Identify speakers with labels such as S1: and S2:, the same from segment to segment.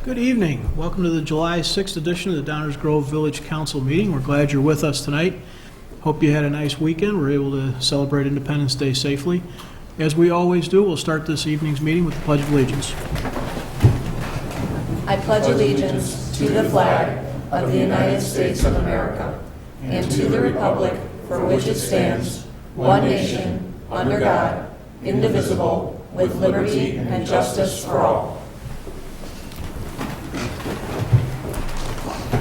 S1: Good evening. Welcome to the July 6th edition of the Downers Grove Village Council meeting. We're glad you're with us tonight. Hope you had a nice weekend. We're able to celebrate Independence Day safely. As we always do, we'll start this evening's meeting with the Pledge of Allegiance.
S2: I pledge allegiance to the flag of the United States of America and to the republic for which it stands, one nation, under God, indivisible, with liberty and justice for all.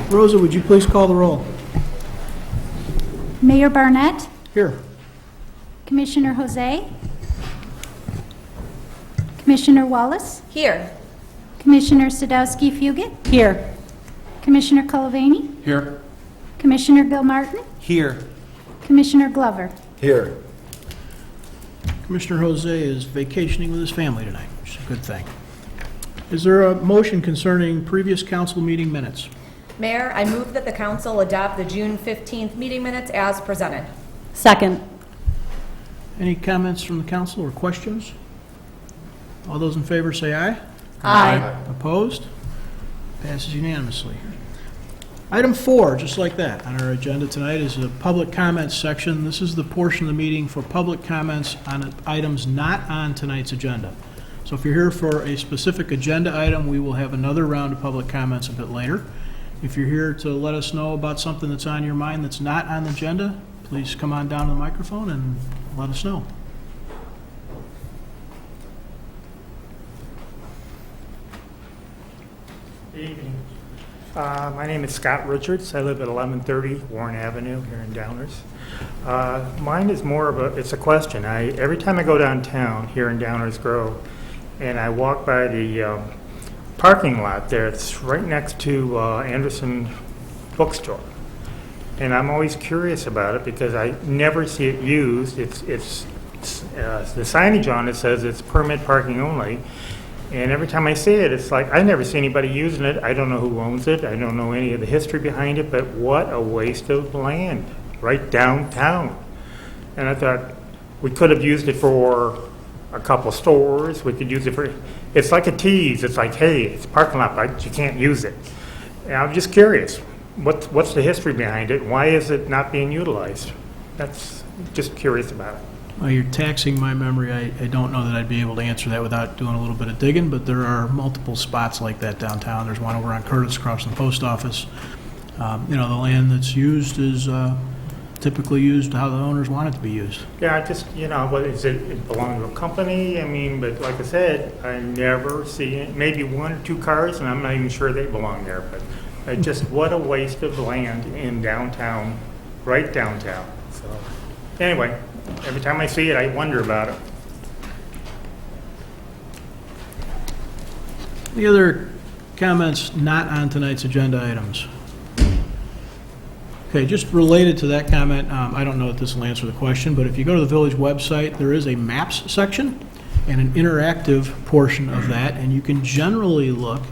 S1: Rosa, would you please call the roll?
S3: Mayor Barnett,
S1: Here.
S3: Commissioner Jose, Commissioner Wallace,
S2: Here.
S3: Commissioner Sadowski-Fugit, here. Commissioner Colavani,
S4: Here.
S3: Commissioner Bill Martin,
S4: Here.
S3: Commissioner Glover.
S4: Here.
S1: Commissioner Jose is vacationing with his family tonight, which is a good thing. Is there a motion concerning previous council meeting minutes?
S2: Mayor, I move that the council adopt the June 15th meeting minutes as presented.
S5: Second.
S1: Any comments from the council or questions? All those in favor say aye.
S2: Aye.
S1: Opposed? Passes unanimously. Item 4, just like that, on our agenda tonight is the public comments section. This is the portion of the meeting for public comments on items not on tonight's agenda. So if you're here for a specific agenda item, we will have another round of public comments a bit later. If you're here to let us know about something that's on your mind that's not on the agenda, please come on down to the microphone and let us know.
S6: Good evening. My name is Scott Richards. I live at 1130 Warren Avenue here in Downers. Mine is more of it's a question. Every time I go downtown here in Downers Grove and I walk by the parking lot there, it's right next to Anderson Bookstore. And I'm always curious about it because I never see it used. It's the signage on it says it's permit parking only. And every time I see it, it's like, I never see anybody using it. I don't know who owns it. I don't know any of the history behind it, but what a waste of land right downtown. And I thought we could have used it for a couple stores. We could use it for, it's like a tease. It's like, hey, it's a parking lot, but you can't use it. And I'm just curious, what's the history behind it? Why is it not being utilized? That's just curious about it.
S1: Well, you're taxing my memory. I don't know that I'd be able to answer that without doing a little bit of digging, but there are multiple spots like that downtown. There's one over on Curtis across from the post office. The land that's used is typically used how the owners want it to be used.
S6: Yeah, I just, what is it? It belongs to a company? I mean, but like I said, I never see it. Maybe one or two cars, and I'm not even sure they belong there. But just what a waste of land in downtown, right downtown. So anyway, every time I see it, I wonder about it.
S1: Any other comments not on tonight's agenda items? Okay, just related to that comment, I don't know if this will answer the question, but if you go to the village website, there is a maps section and an interactive portion of that, and you can generally look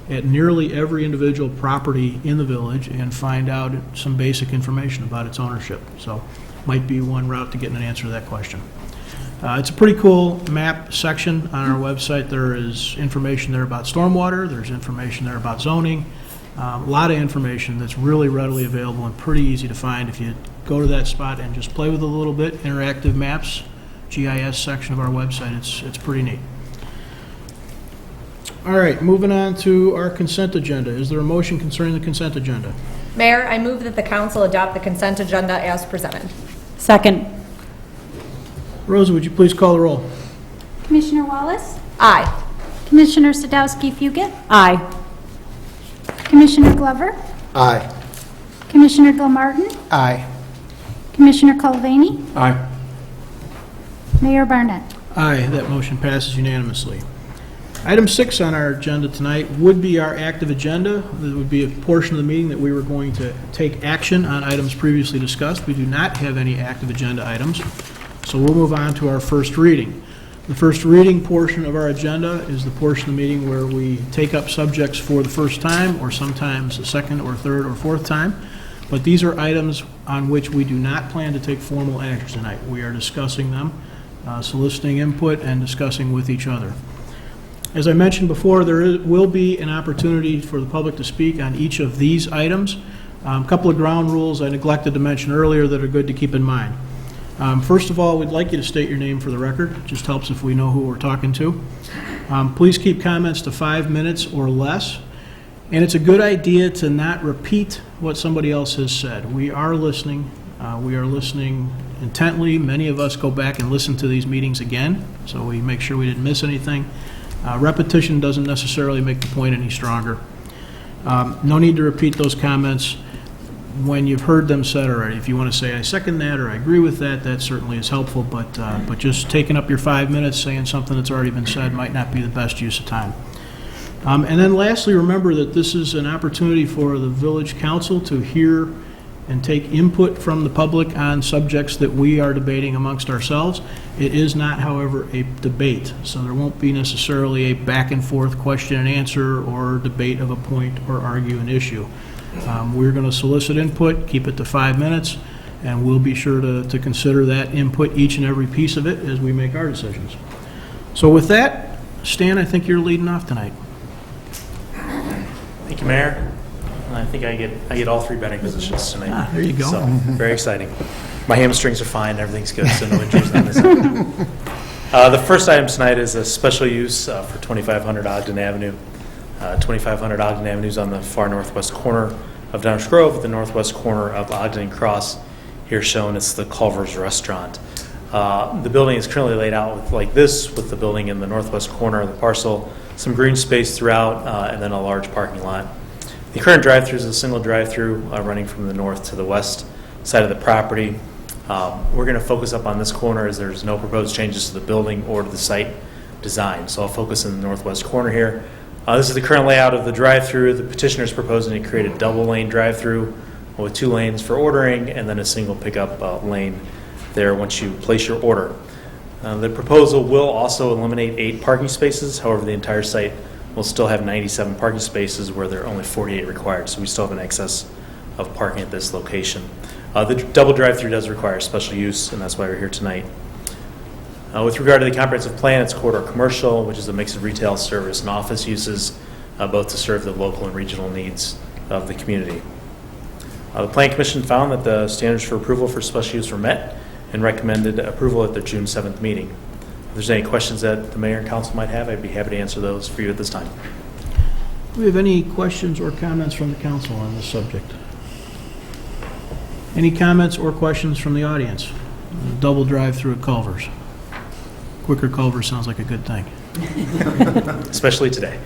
S1: at nearly every individual property in the village and find out some basic information about its ownership. So might be one route to getting an answer to that question. It's a pretty cool map section on our website. There is information there about stormwater. There's information there about zoning. A lot of information that's really readily available and pretty easy to find if you go to that spot and just play with it a little bit. Interactive maps, GIS section of our website. It's pretty neat. All right, moving on to our consent agenda. Is there a motion concerning the consent agenda?
S2: Mayor, I move that the council adopt the consent agenda as presented.
S5: Second.
S1: Rosa, would you please call the roll?
S3: Commissioner Wallace,
S2: Aye.
S3: Commissioner Sadowski-Fugit,
S5: Aye.
S3: Commissioner Glover,
S4: Aye.
S3: Commissioner Bill Martin,
S4: Aye.
S3: Commissioner Colavani,
S4: Aye.
S3: Mayor Barnett.
S1: Aye, that motion passes unanimously. Item 6 on our agenda tonight would be our active agenda. There would be a portion of the meeting that we were going to take action on items previously discussed. We do not have any active agenda items, so we'll move on to our first reading. The first reading portion of our agenda is the portion of the meeting where we take up subjects for the first time, or sometimes the second or third or fourth time. But these are items on which we do not plan to take formal action tonight. We are discussing them, soliciting input, and discussing with each other. As I mentioned before, will be an opportunity for the public to speak on each of these items. A couple of ground rules I neglected to mention earlier that are good to keep in mind. First of all, we'd like you to state your name for the record. It just helps if we know who we're talking to. Please keep comments to 5 minutes or less. And it's a good idea to not repeat what somebody else has said. We are listening. We are listening intently. Many of us go back and listen to these meetings again, so we make sure we didn't miss anything. Repetition doesn't necessarily make the point any stronger. No need to repeat those comments when you've heard them said already. If you want to say, I second that, or I agree with that, that certainly is helpful, but just taking up your 5 minutes saying something that's already been said might not be the best use of time. And then lastly, remember that this is an opportunity for the village council to hear and take input from the public on subjects that we are debating amongst ourselves. It is not, however, a debate, so there won't be necessarily a back and forth question and answer or debate of a point or argue an issue. We're going to solicit input, keep it to 5 minutes, and we'll be sure to consider that input, each and every piece of it, as we make our decisions. So with that, Stan, I think you're leading off tonight.
S4: Thank you, Mayor. I think I get all 3 betting positions tonight.
S1: There you go.
S4: So, very exciting. My hamstrings are fine, everything's good, so no injuries on this end. The first item tonight is a special use for 2500 Ogden Avenue. 2500 Ogden Avenue is on the far northwest corner of Downers Grove, at the northwest corner of Ogden and Cross. Here shown, it's the Culver's Restaurant. The building is currently laid out like this, with the building in the northwest corner of the parcel, some green space throughout, and then a large parking lot. The current drive-through is a single drive-through running from the north to the west side of the property. We're going to focus up on this corner as there's no proposed changes to the building or to the site design. So I'll focus in the northwest corner here. This is the current layout of the drive-through. The petitioner is proposing to create a double-lane drive-through with 2 lanes for ordering and then a single pickup lane there once you place your order. The proposal will also eliminate 8 parking spaces. However, the entire site will still have 97 parking spaces where there are only 48 required, so we still have an excess of parking at this location. The double drive-through does require special use, and that's why we're here tonight. With regard to the comprehensive plan, it's corridor commercial, which is a mix of retail, service, and office uses, both to serve the local and regional needs of the community. The Plan Commission found that the standards for approval for special use were met and recommended approval at their June 7th meeting. If there's any questions that the mayor and council might have, I'd be happy to answer those for you at this time.
S1: Do we have any questions or comments from the council on this subject? Any comments or questions from the audience? Double drive-through at Culver's. Quicker Culver's sounds like a good thing.
S4: Especially today.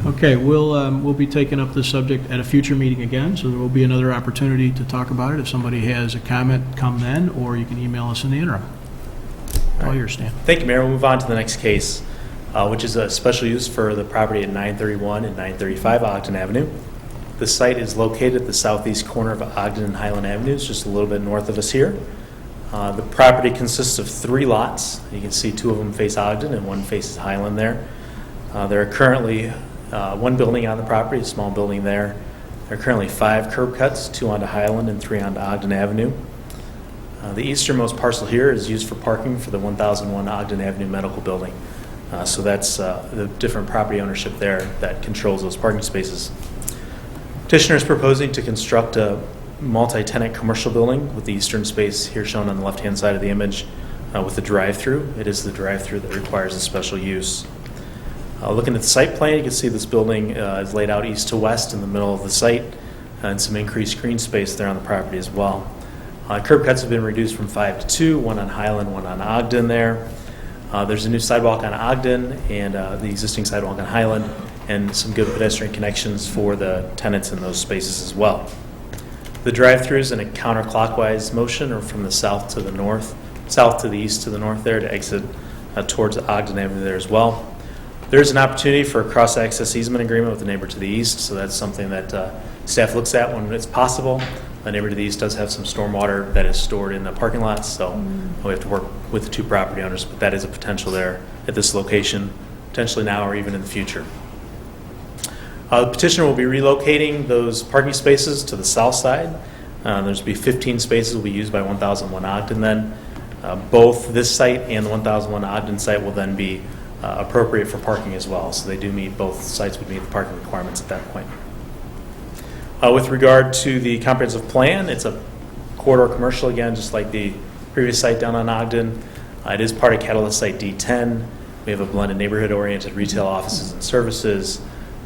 S1: Okay, we'll be taking up this subject at a future meeting again, so there will be another opportunity to talk about it. If somebody has a comment, come then, or you can email us in the interim. All yours, Stan.
S4: Thank you, Mayor. We'll move on to the next case, which is a special use for the property at 931 and 935 Ogden Avenue. The site is located at the southeast corner of Ogden and Highland Avenues, just a little bit north of us here. The property consists of 3 lots. You can see 2 of them face Ogden and 1 faces Highland there. There are currently 1 building on the property, a small building there. There are currently 5 curb cuts, 2 onto Highland and 3 onto Ogden Avenue. The easternmost parcel here is used for parking for the 1001 Ogden Avenue Medical Building. So that's the different property ownership there that controls those parking spaces. Petitioner is proposing to construct a multi-tenant commercial building with the eastern space here shown on the left-hand side of the image with the drive-through. It is the drive-through that requires a special use. Looking at the site plan, you can see this building is laid out east to west in the middle of the site, and some increased green space there on the property as well. Curb cuts have been reduced from 5 to 2, 1 on Highland, 1 on Ogden there. There's a new sidewalk on Ogden and the existing sidewalk on Highland, and some good pedestrian connections for the tenants in those spaces as well. The drive-throughs in a counterclockwise motion or from the south to the north, south to the east to the north there to exit towards Ogden Avenue there as well. There's an opportunity for a cross-access easement agreement with the neighbor to the east, so that's something that staff looks at when it's possible. The neighbor to the east does have some stormwater that is stored in the parking lots, so we have to work with the 2 property owners, but that is a potential there at this location, potentially now or even in the future. The petitioner will be relocating those parking spaces to the south side. There's will be 15 spaces will be used by 1001 Ogden then. Both this site and the 1001 Ogden site will then be appropriate for parking as well. So they do meet, both sites would meet the parking requirements at that point. With regard to the comprehensive plan, it's a corridor commercial again, just like the previous site down on Ogden. It is part of Catalyst Site D10. We have a blended neighborhood-oriented retail offices and services.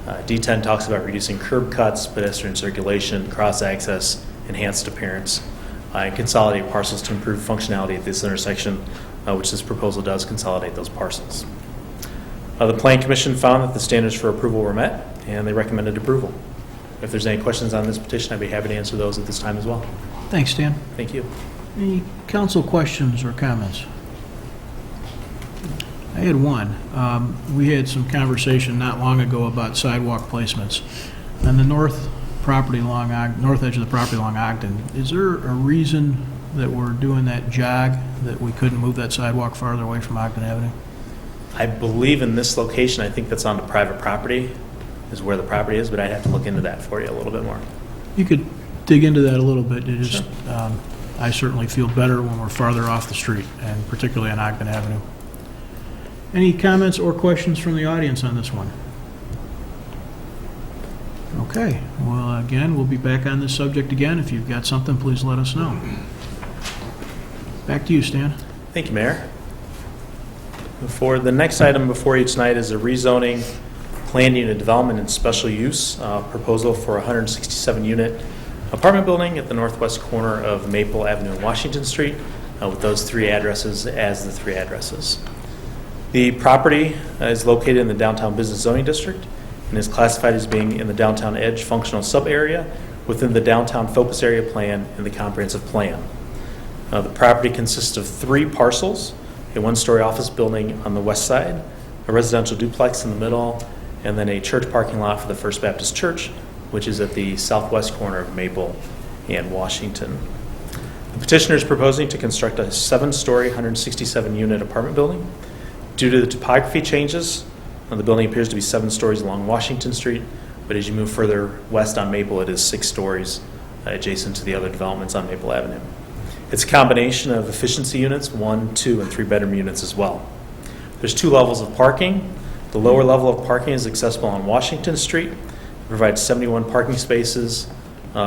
S4: D10 talks about reducing curb cuts, pedestrian circulation, cross-access, enhanced appearance, and consolidate parcels to improve functionality at this intersection, which this proposal does consolidate those parcels. The Plan Commission found that the standards for approval were met, and they recommended approval. If there's any questions on this petition, I'd be happy to answer those at this time as well.
S1: Thanks, Dan.
S4: Thank you.
S1: Any council questions or comments? I had one. We had some conversation not long ago about sidewalk placements. On the north edge of the property along Ogden, is there a reason that we're doing that jog, that we couldn't move that sidewalk farther away from Ogden Avenue?
S4: I believe in this location, I think that's on the private property, is where the property is, but I'd have to look into that for you a little bit more.
S1: You could dig into that a little bit. It just, I certainly feel better when we're farther off the street, and particularly on Ogden Avenue. Any comments or questions from the audience on this one? Okay, well, again, we'll be back on this subject again. If you've got something, please let us know. Back to you, Stan.
S4: Thank you, Mayor. For the next item before you tonight is a rezoning, planned unit development and special use proposal for a 167-unit apartment building at the northwest corner of Maple Avenue and Washington Street, with those three addresses as the three addresses. The property is located in the downtown business zoning district and is classified as being in the downtown edge functional sub-area within the downtown focus area plan and the comprehensive plan. The property consists of 3 parcels, a 1-story office building on the west side, a residential duplex in the middle, and then a church parking lot for the First Baptist Church, which is at the southwest corner of Maple and Washington. The petitioner is proposing to construct a 7-story, 167-unit apartment building. Due to the topography changes, the building appears to be 7 stories along Washington Street, but as you move further west on Maple, it is 6 stories adjacent to the other developments on Maple Avenue. It's a combination of efficiency units, 1, 2, and 3-bedroom units as well. There's 2 levels of parking. The lower level of parking is accessible on Washington Street. It provides 71 parking spaces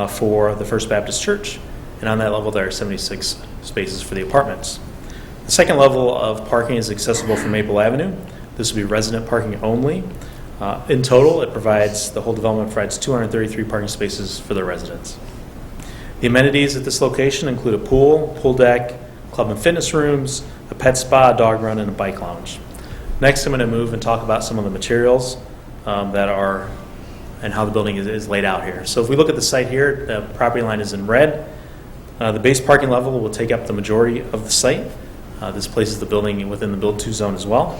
S4: for the First Baptist Church, and on that level there are 76 spaces for the apartments. The second level of parking is accessible from Maple Avenue. This will be resident parking only. In total, the whole development provides 233 parking spaces for the residents. The amenities at this location include a pool deck, club and fitness rooms, a pet spa, a dog run, and a bike lounge. Next, I'm going to move and talk about some of the materials that are and how the building is laid out here. So if we look at the site here, the property line is in red. The base parking level will take up the majority of the site. This places the building within the Build-To zone as well.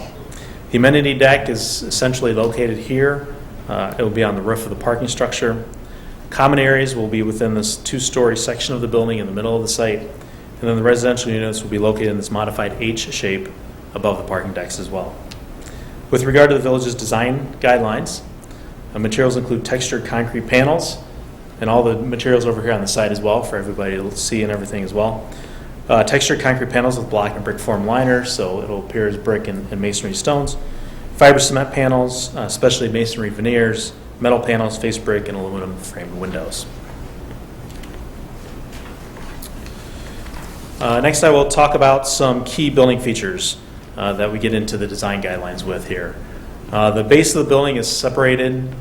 S4: The amenity deck is essentially located here. It will be on the roof of the parking structure. Common areas will be within this 2-story section of the building in the middle of the site. And then the residential units will be located in this modified H shape above the parking decks as well. With regard to the village's design guidelines, materials include textured concrete panels, and all the materials over here on the side as well for everybody to see and everything as well. Textured concrete panels with block and brick form liners, so it'll appear as brick and masonry stones. Fiber cement panels, specialty masonry veneers, metal panels, face brick, and aluminum framed windows. Next, I will talk about some key building features that we get into the design guidelines with here. The base of the building is separated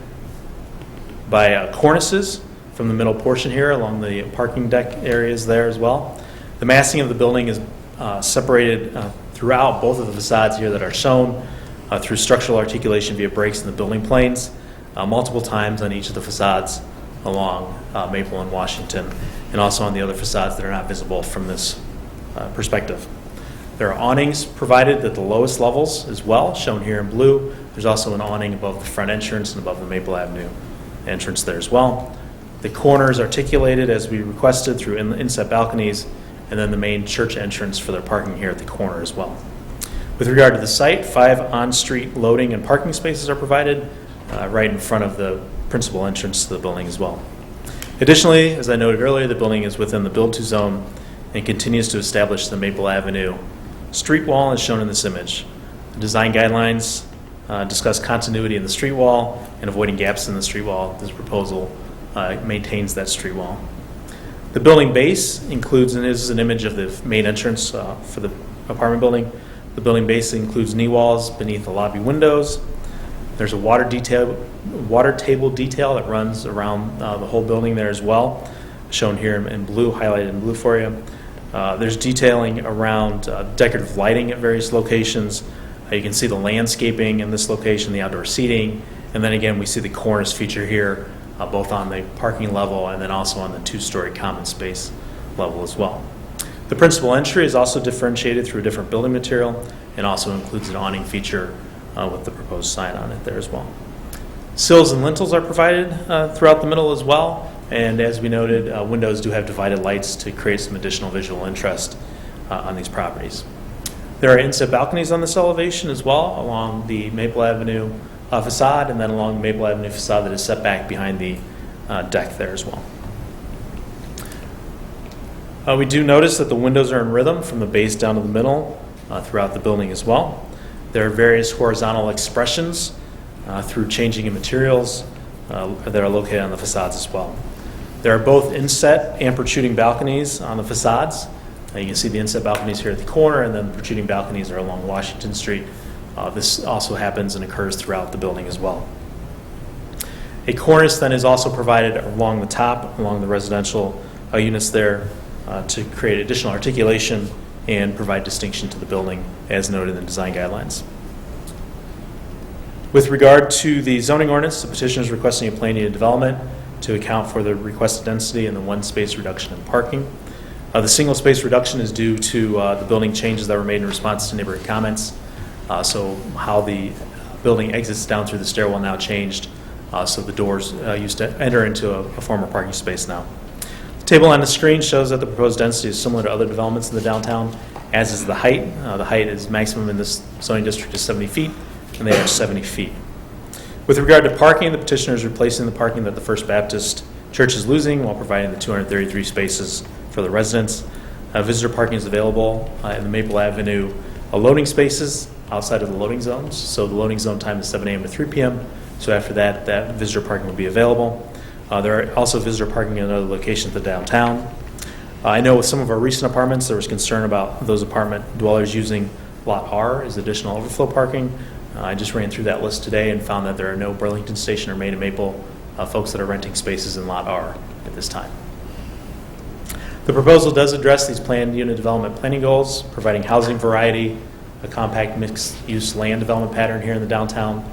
S4: by cornices from the middle portion here along the parking deck areas there as well. The massing of the building is separated throughout both of the facades here that are shown through structural articulation via breaks in the building planes multiple times on each of the facades along Maple and Washington, and also on the other facades that are not visible from this perspective. There are awnings provided at the lowest levels as well, shown here in blue. There's also an awning above the front entrance and above the Maple Avenue entrance there as well. The corners articulated as we requested through inset balconies, and then the main church entrance for their parking here at the corner as well. With regard to the site, 5 on-street loading and parking spaces are provided right in front of the principal entrance to the building as well. Additionally, as I noted earlier, the building is within the Build-To zone and continues to establish the Maple Avenue street wall as shown in this image. Design guidelines discuss continuity in the street wall and avoiding gaps in the street wall. This proposal maintains that street wall. The building base includes, and this is an image of the main entrance for the apartment building. The building base includes knee walls beneath the lobby windows. There's a water table detail that runs around the whole building there as well, shown here in blue, highlighted in blue for you. There's detailing around decorative lighting at various locations. You can see the landscaping in this location, the outdoor seating, and then again we see the cornice feature here, both on the parking level and then also on the two-story common space level as well. The principal entry is also differentiated through a different building material and also includes an awning feature with the proposed sign on it there as well. Sills and lintels are provided throughout the middle as well, and as we noted, windows do have divided lights to create some additional visual interest on these properties. There are inset balconies on this elevation as well along the Maple Avenue facade and then along the Maple Avenue facade that is set back behind the deck there as well. We do notice that the windows are in rhythm from the base down to the middle throughout the building as well. There are various horizontal expressions through changing in materials that are located on the facades as well. There are both inset and protruding balconies on the facades. You can see the inset balconies here at the corner, and then the protruding balconies are along Washington Street. This also happens and occurs throughout the building as well. A cornice then is also provided along the top, along the residential units there to create additional articulation and provide distinction to the building as noted in the design guidelines. With regard to the zoning ordinance, the petitioner is requesting a plan unit development to account for the requested density and the one space reduction in parking. The single space reduction is due to the building changes that were made in response to neighborhood comments. So how the building exits down through the stairwell now changed. So the doors used to enter into a former parking space now. The table on the screen shows that the proposed density is similar to other developments in the downtown, as is the height. The height is maximum in this zoning district is 70 feet, and they are 70 feet. With regard to parking, the petitioner is replacing the parking that the First Baptist Church is losing while providing the 233 spaces for the residents. Visitor parking is available in the Maple Avenue loading spaces outside of the loading zones. So the loading zone time is 7 a.m. to 3 p.m. So after that, that visitor parking will be available. There are also visitor parking in other locations of the downtown. I know with some of our recent apartments, there was concern about those apartment dwellers using Lot R as additional overflow parking. I just ran through that list today and found that there are no Burlington Station or Main and Maple folks that are renting spaces in Lot R at this time. The proposal does address these planned unit development planning goals, providing housing variety, a compact mixed-use land development pattern here in the downtown,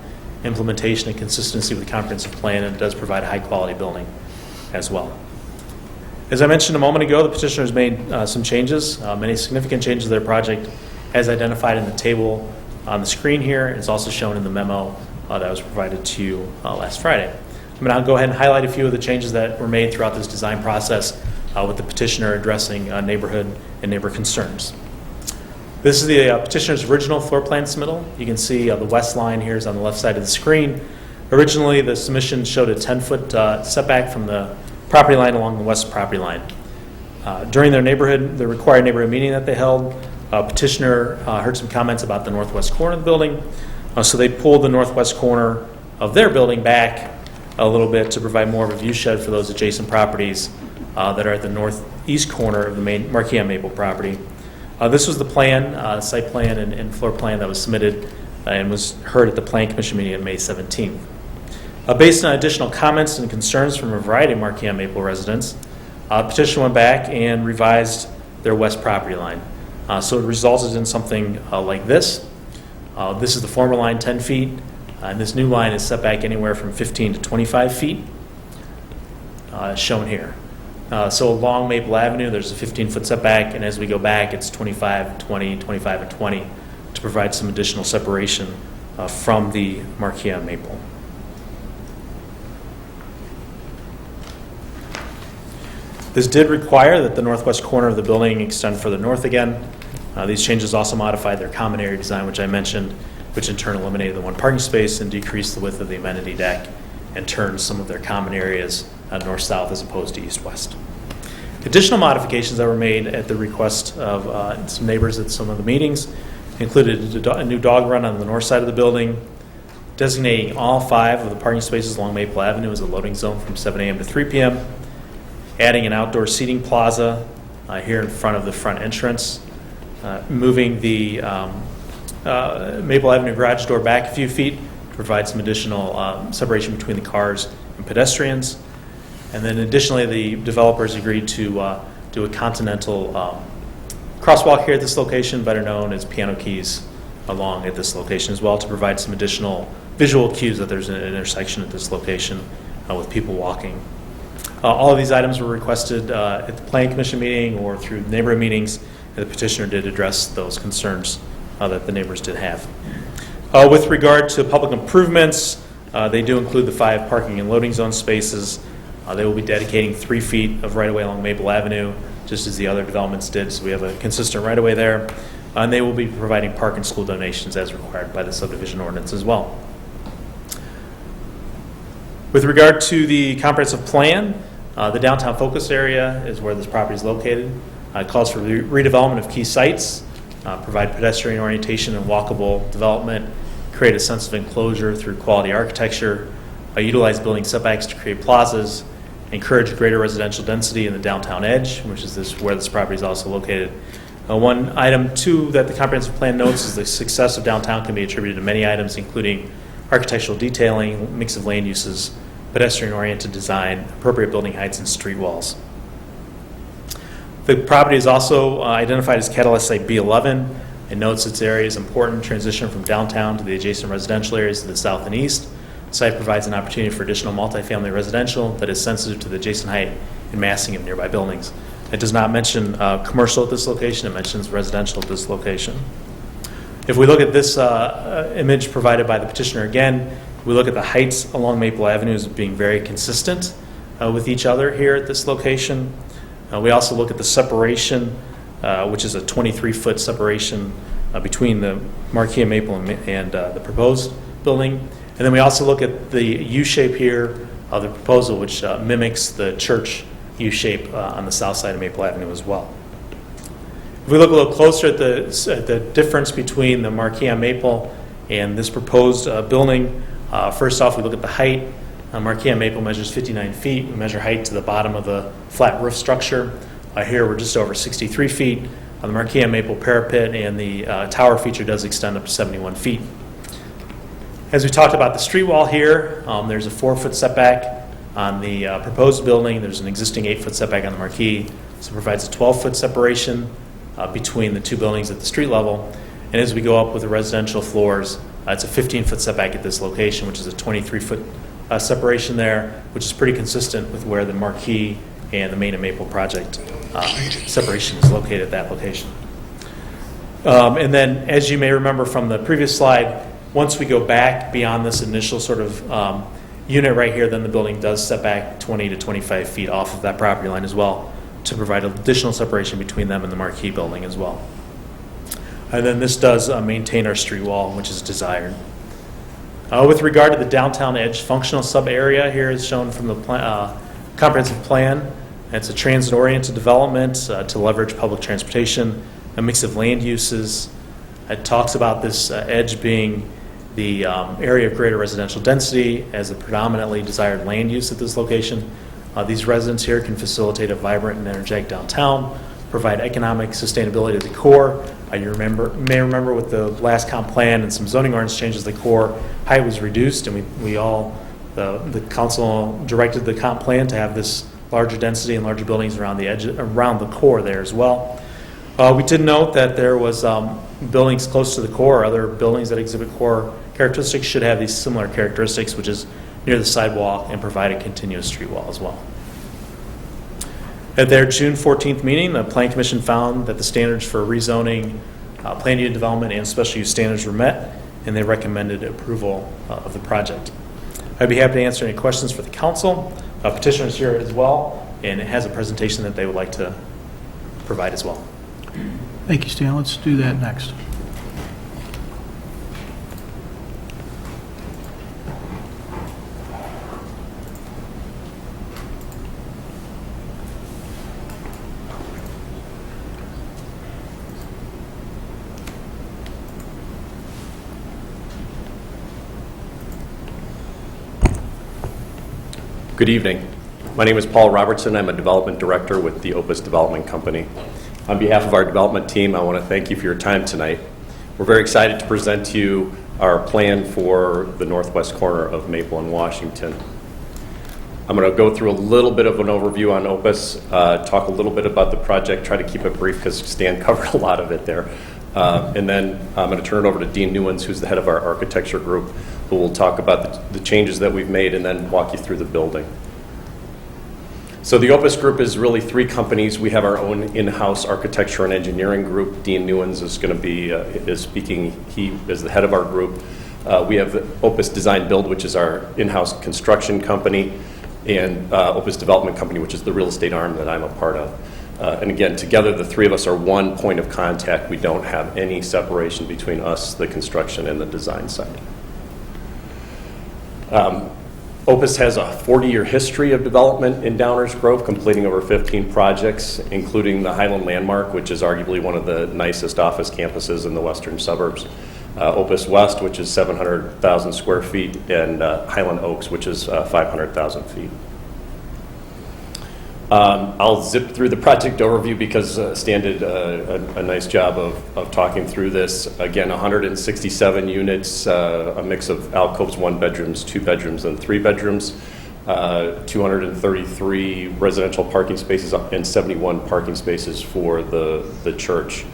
S4: implementation and consistency with the comprehensive plan, and it does provide a high-quality building as well. As I mentioned a moment ago, the petitioner has made some changes, many significant changes to their project, as identified in the table on the screen here. It's also shown in the memo that was provided to you last Friday. I'm going to go ahead and highlight a few of the changes that were made throughout this design process with the petitioner addressing neighborhood and neighbor concerns. This is the petitioner's original floor plan submittal. You can see the west line here is on the left side of the screen. Originally, the submission showed a 10-foot setback from the property line along the west property line. During the required neighborhood meeting that they held, petitioner heard some comments about the northwest corner of the building. So they pulled the northwest corner of their building back a little bit to provide more of a view shed for those adjacent properties that are at the northeast corner of the main Marquis on Maple property. This was the plan, site plan and floor plan that was submitted and was heard at the Plan Commission meeting on May 17th. Based on additional comments and concerns from a variety of Marquis on Maple residents, petitioner went back and revised their west property line. So it resulted in something like this. This is the former line, 10 feet, and this new line is set back anywhere from 15 to 25 feet, shown here. So along Maple Avenue, there's a 15-foot setback, and as we go back, it's 25, 20, 25, and 20 to provide some additional separation from the Marquis on Maple. This did require that the northwest corner of the building extend further north again. These changes also modified their common area design, which I mentioned, which in turn eliminated the one parking space and decreased the width of the amenity deck and turned some of their common areas north-south as opposed to east-west. Additional modifications that were made at the request of some neighbors at some of the meetings Included a new dog run on the north side of the building, designating all 5 of the parking spaces along Maple Avenue as a loading zone from 7 a.m. to 3 p.m., adding an outdoor seating plaza here in front of the front entrance, moving the Maple Avenue garage door back a few feet to provide some additional separation between the cars and pedestrians. And then additionally, the developers agreed to do a continental crosswalk here at this location, better known as piano keys, along at this location as well, to provide some additional visual cues that there's an intersection at this location with people walking. All of these items were requested at the Planning Commission meeting or through neighborhood meetings, and the petitioner did address those concerns that the neighbors did have. With regard to public improvements, they do include the 5 parking and loading zone spaces. They will be dedicating 3 feet of right-of-way along Maple Avenue, just as the other developments did, so we have a consistent right-of-way there. And they will be providing park and school donations as required by the subdivision ordinance as well. With regard to the comprehensive plan, the downtown focus area is where this property is located. It calls for redevelopment of key sites, provide pedestrian orientation and walkable development, create a sense of enclosure through quality architecture, utilize building setbacks to create plazas, encourage greater residential density in the downtown edge, which is where this property is also located. One item, too, that the comprehensive plan notes is the success of downtown can be attributed to many items, including architectural detailing, mix of land uses, pedestrian-oriented design, appropriate building heights, and street walls. The property is also identified as Catalyst Site B11. It notes its area is important transition from downtown to the adjacent residential areas to the south and east. The site provides an opportunity for additional multifamily residential that is sensitive to the adjacent height and massing of nearby buildings. It does not mention commercial at this location. It mentions residential at this location. If we look at this image provided by the petitioner again, we look at the heights along Maple Avenue as being very consistent with each other here at this location. We also look at the separation, which is a 23-foot separation between the Marquis and Maple and the proposed building. And then we also look at the U-shape here of the proposal, which mimics the church U-shape on the south side of Maple Avenue as well. If we look a little closer at the difference between the Marquis on Maple and this proposed building, first off, we look at the height. Marquis on Maple measures 59 feet. We measure height to the bottom of the flat roof structure. Here we're just over 63 feet. The Marquis on Maple parapet and the tower feature does extend up to 71 feet. As we talked about the street wall here, there's a 4-foot setback on the proposed building. There's an existing 8-foot setback on the Marquis. So it provides a 12-foot separation between the two buildings at the street level. And as we go up with the residential floors, it's a 15-foot setback at this location, which is a 23-foot separation there, which is pretty consistent with where the Marquis and the Main and Maple project separation is located at that location. And then, as you may remember from the previous slide, once we go back beyond this initial sort of unit right here, then the building does set back 20 to 25 feet off of that property line as well to provide additional separation between them and the Marquis building as well. And then this does maintain our street wall, which is desired. With regard to the downtown edge functional sub-area, here is shown from the comprehensive plan. It's a transit-oriented development to leverage public transportation, a mix of land uses. It talks about this edge being the area of greater residential density as a predominantly desired land use at this location. These residents here can facilitate a vibrant and energetic downtown, provide economic sustainability to the core. You may remember with the last comp plan and some zoning ordinance changes, the core height was reduced, and the council directed the comp plan to have this larger density and larger buildings around the edge, around the core there as well. We did note that there was buildings close to the core, other buildings that exhibit core characteristics should have these similar characteristics, which is near the sidewalk and provide a continuous street wall as well. At their June 14th meeting, the Planning Commission found that the standards for rezoning, planned unit development, and special use standards were met, and they recommended approval of the project. I'd be happy to answer any questions for the council. Petitioner's here as well, and it has a presentation that they would like to provide as well.
S1: Thank you, Stan. Let's do that next.
S7: Good evening. My name is Paul Robertson. I'm a development director with the Opus Development Company. On behalf of our development team, I want to thank you for your time tonight. We're very excited to present to you our plan for the northwest corner of Maple and Washington. I'm going to go through a little bit of an overview on Opus, talk a little bit about the project, try to keep it brief because Stan covered a lot of it there. And then I'm going to turn it over to Dean Newens, who's the head of our architecture group, who will talk about the changes that we've made and then walk you through the building. So the Opus Group is really three companies. We have our own in-house architecture and engineering group. Dean Newens is going to be is speaking. He is the head of our group. We have Opus Design Build, which is our in-house construction company, and Opus Development Company, which is the real estate arm that I'm a part of. And again, together the three of us are one point of contact. We don't have any separation between us, the construction, and the design side. Opus has a 40-year history of development in Downers Grove, completing over 15 projects, including the Highland Landmark, which is arguably one of the nicest office campuses in the western suburbs. Opus West, which is 700,000 square feet, and Highland Oaks, which is 500,000 feet. I'll zip through the project overview because Stan did a nice job of talking through this. Again, 167 units, a mix of alcoves, 1 bedrooms, 2 bedrooms, and 3 bedrooms, 233 residential parking spaces and 71 parking spaces for the church.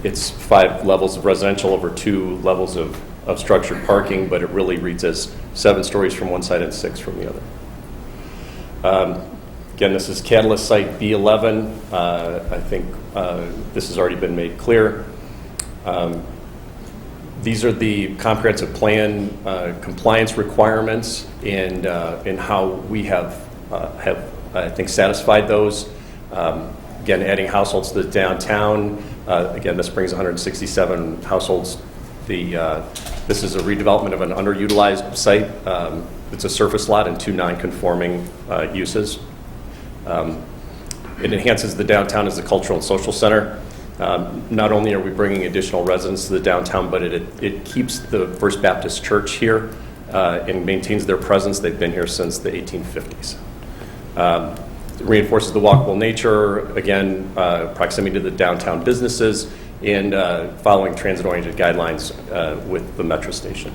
S7: It's 5 levels of residential over 2 levels of structured parking, but it really reads as 7 stories from one side and 6 from the other. Again, this is Catalyst Site B11. I think this has already been made clear. These are the comprehensive plan compliance requirements and how we have I think, satisfied those. Again, adding households to the downtown. Again, this brings 167 households. This is a redevelopment of an underutilized site. It's a surface lot and 2 non-conforming uses. It enhances the downtown as a cultural and social center. Not only are we bringing additional residents to the downtown, but it keeps the First Baptist Church here and maintains their presence. They've been here since the 1850s. It reinforces the walkable nature, again, proximity to the downtown businesses, and following transit-oriented guidelines with the metro station.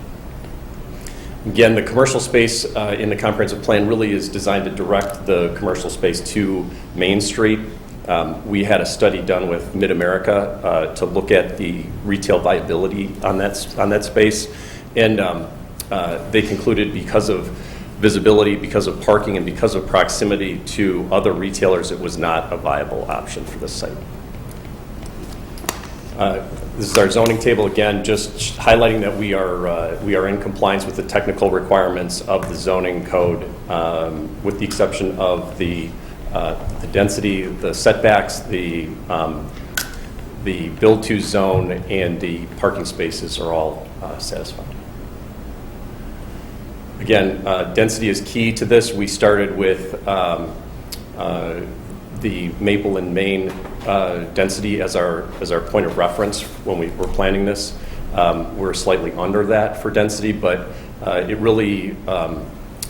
S7: Again, the commercial space in the comprehensive plan really is designed to direct the commercial space to Main Street. We had a study done with Mid-America to look at the retail viability on that space, and they concluded because of visibility, because of parking, and because of proximity to other retailers, it was not a viable option for this site. This is our zoning table, again, just highlighting that we are in compliance with the technical requirements of the zoning code, with the exception of the density, the setbacks, the build-to zone, and the parking spaces are all satisfied. Again, density is key to this. We started with the Maple and Main density as our point of reference when we were planning this. We're slightly under that for density, but it really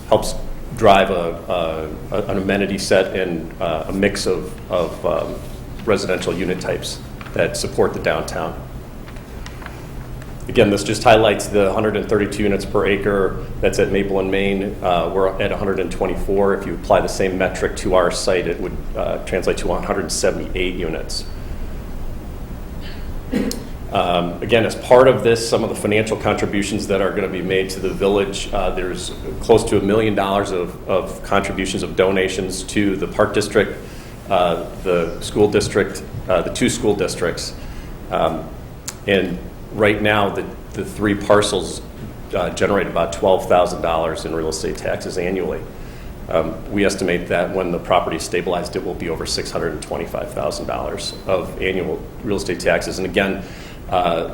S7: helps drive an amenity set and a mix of residential unit types that support the downtown. Again, this just highlights the 132 units per acre that's at Maple and Main. We're at 124. If you apply the same metric to our site, it would translate to 178 units. Again, as part of this, some of the financial contributions that are going to be made to the village, there's close to $1 million of contributions of donations to the Park District, the school district, the 2 school districts. And right now, the 3 parcels generate about $12,000 in real estate taxes annually. We estimate that when the property is stabilized, it will be over $625,000 of annual real estate taxes. And again,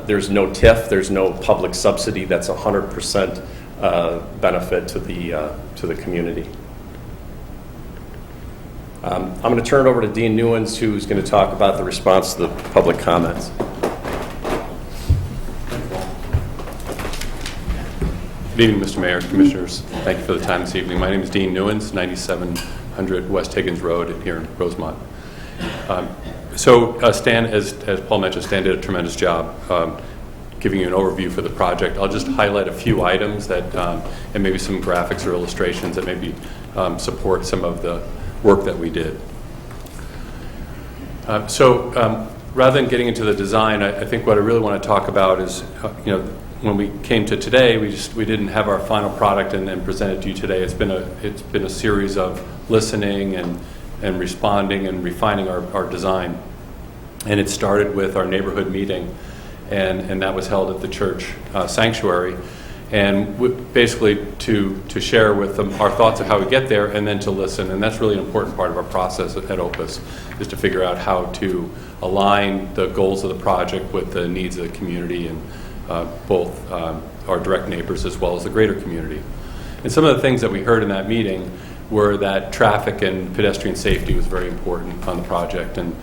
S7: there's no TIF, there's no public subsidy. That's 100% benefit to the community. I'm going to turn it over to Dean Newens, who's going to talk about the response to the public comments.
S8: Good evening, Mr. Mayor, Commissioners. Thank you for the time this evening. My name is Dean Newens, 9700 West Higgins Road here in Rosemont. Stan, as Paul mentioned, Stan did a tremendous job giving you an overview for the project. I'll just highlight a few items that, and maybe some graphics or illustrations that maybe support some of the work that we did. Rather than getting into the design, I think what I really want to talk about is, when we came to today, we didn't have our final product and then present it to you today. It's been a series of listening and responding and refining our design. And it started with our neighborhood meeting, and that was held at the church sanctuary. And basically to share with them our thoughts of how we get there and then to listen. And that's really an important part of our process at Opus, is to figure out how to align the goals of the project with the needs of the community and both our direct neighbors as well as the greater community. And some of the things that we heard in that meeting were that traffic and pedestrian safety was very important on the project, and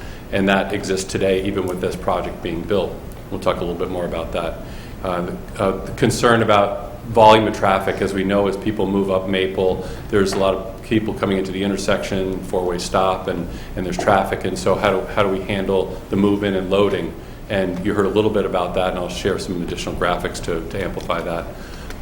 S8: that exists today even with this project being built. We'll talk a little bit more about that. The concern about volume of traffic, as we know, as people move up Maple, there's a lot of people coming into the intersection, four-way stop, and there's traffic, and so how do we handle the move-in and loading? And you heard a little bit about that, and I'll share some additional graphics to amplify that.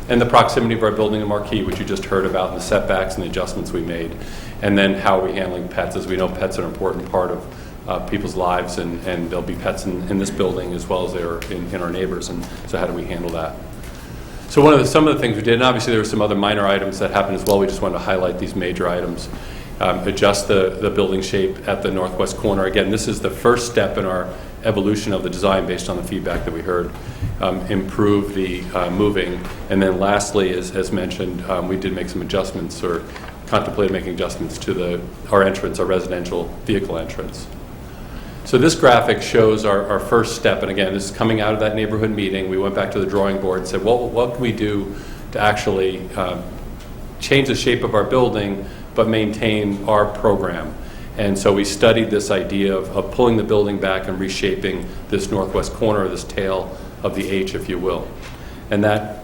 S8: And the proximity of our building and marquee, which you just heard about, and the setbacks and the adjustments we made. And then how are we handling pets? As we know, pets are an important part of people's lives, and there'll be pets in this building as well as there are in our neighbors, and so how do we handle that? So some of the things we did, and obviously there were some other minor items that happened as well, we just wanted to highlight these major items. Adjust the building shape at the northwest corner. Again, this is the first step in our evolution of the design based on the feedback that we heard. Improve the moving, and then lastly, as mentioned, we did make some adjustments or contemplated making adjustments to our entrance, our residential vehicle entrance. So this graphic shows our first step, and again, this is coming out of that neighborhood meeting. We went back to the drawing board and said, well, what can we do to actually change the shape of our building but maintain our program? And so we studied this idea of pulling the building back and reshaping this northwest corner, this tail of the H, if you will. And that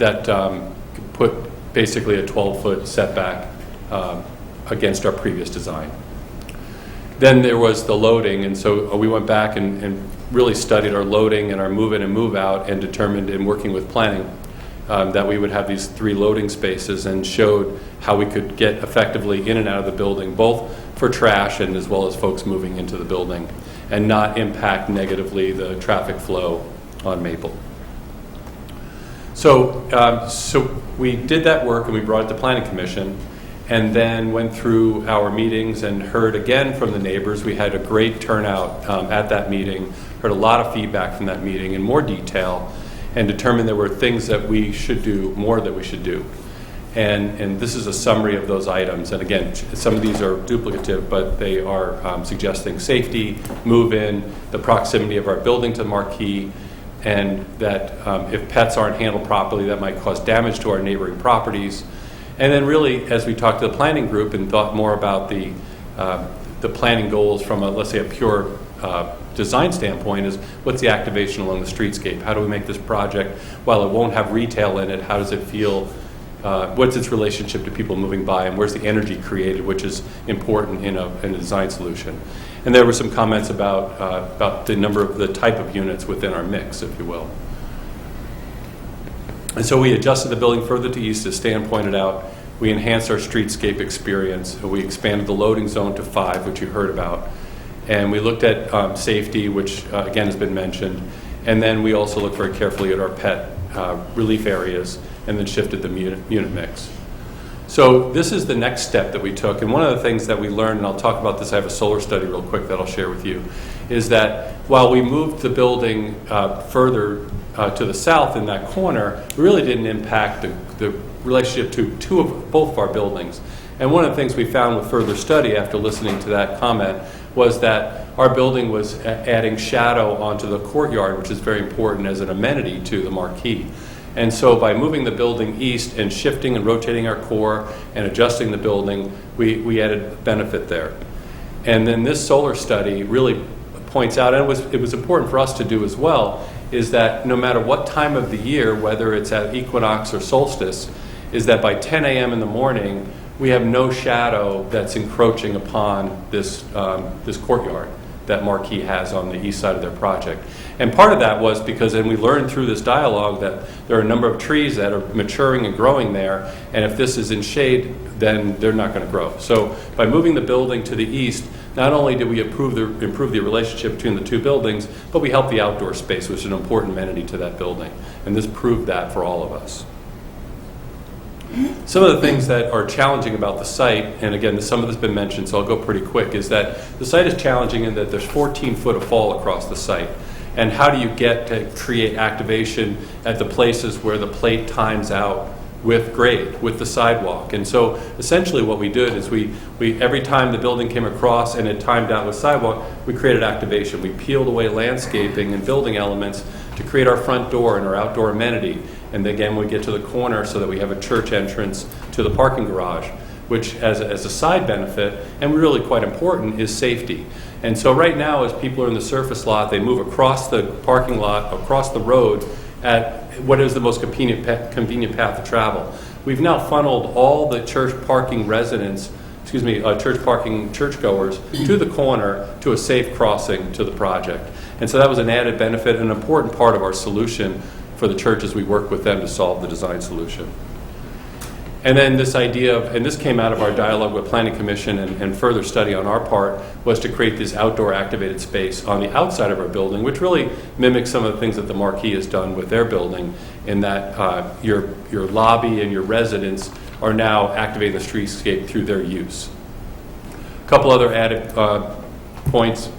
S8: put basically a 12-foot setback against our previous design. Then there was the loading, and so we went back and really studied our loading and our move in and move out, and determined in working with planning that we would have these 3 loading spaces, and showed how we could get effectively in and out of the building, both for trash and as well as folks moving into the building, and not impact negatively the traffic flow on Maple. So we did that work, and we brought it to Planning Commission, and then went through our meetings and heard again from the neighbors. We had a great turnout at that meeting, heard a lot of feedback from that meeting in more detail, and determined there were things that we should do, more that we should do. And this is a summary of those items. And again, some of these are duplicative, but they are suggesting safety, move-in, the proximity of our building to the marquee, and that if pets aren't handled properly, that might cause damage to our neighboring properties. And then really, as we talked to the planning group and thought more about the planning goals from let's say a pure design standpoint, is what's the activation along the streetscape? How do we make this project, while it won't have retail in it, how does it feel? What's its relationship to people moving by, and where's the energy created, which is important in a design solution? And there were some comments about the type of units within our mix, if you will. And so we adjusted the building further to east, as Stan pointed out. We enhanced our streetscape experience. We expanded the loading zone to 5, which you heard about. And we looked at safety, which again has been mentioned. And then we also looked very carefully at our pet relief areas, and then shifted the unit mix. So this is the next step that we took. And one of the things that we learned, and I'll talk about this, I have a solar study real quick that I'll share with you, is that while we moved the building further to the south in that corner, it really didn't impact the relationship to both of our buildings. And one of the things we found with further study after listening to that comment was that our building was adding shadow onto the courtyard, which is very important as an amenity to the marquee. And so by moving the building east and shifting and rotating our core and adjusting the building, we added benefit there. And then this solar study really points out, and it was important for us to do as well, is that no matter what time of the year, whether it's at equinox or solstice, is that by 10 a.m. in the morning, we have no shadow that's encroaching upon this, this courtyard that Marquee has on the east side of their project. And part of that was because, and we learned through this dialogue, that there are a number of trees that are maturing and growing there, and if this is in shade, then they're not going to grow. So by moving the building to the east, not only did we improve the relationship between the two buildings, but we helped the outdoor space, which is an important amenity to that building. And this proved that for all of us. Some of the things that are challenging about the site, and again, some of this has been mentioned, so I'll go pretty quick, is that the site is challenging in that there's 14 foot of fall across the site. And how do you get to create activation at the places where the plate times out with grade, with the sidewalk? And so essentially what we did is we every time the building came across and it timed out with sidewalk, we created activation. We peeled away landscaping and building elements to create our front door and our outdoor amenity. And again, we get to the corner so that we have a church entrance to the parking garage, which as a side benefit, and really quite important, is safety. And so right now, as people are in the surface lot, they move across the parking lot, across the road, at what is the most convenient path to travel. We've now funneled all the church parking residents, church parking churchgoers to the corner to a safe crossing to the project. And so that was an added benefit, an important part of our solution for the church as we work with them to solve the design solution. And then this idea of, and this came out of our dialogue with Planning Commission and further study on our part, was to create this outdoor activated space on the outside of our building, which really mimics some of the things that the Marquee has done with their building, in that your lobby and your residents are now activating the streetscape through their use. A couple other added points,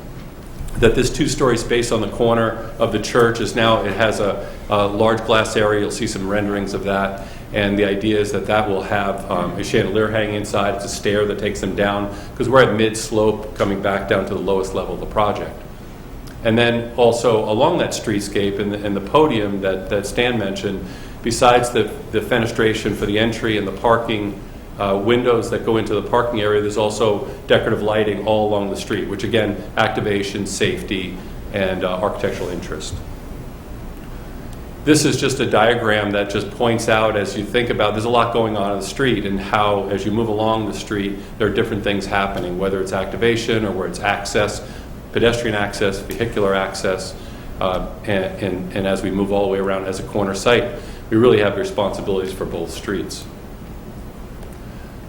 S8: that this two-story space on the corner of the church is now, it has a large glass area. You'll see some renderings of that. And the idea is that that will have a chandelier hanging inside. It's a stair that takes them down, because we're at mid-slope coming back down to the lowest level of the project. And then also along that streetscape and the podium that Stan mentioned, besides the fenestration for the entry and the parking windows that go into the parking area, there's also decorative lighting all along the street, which again, activation, safety, and architectural interest. This is just a diagram that just points out, as you think about, there's a lot going on in the street, and how, as you move along the street, there are different things happening, whether it's activation or where it's access, pedestrian access, vehicular access, and as we move all the way around as a corner site, we really have responsibilities for both streets.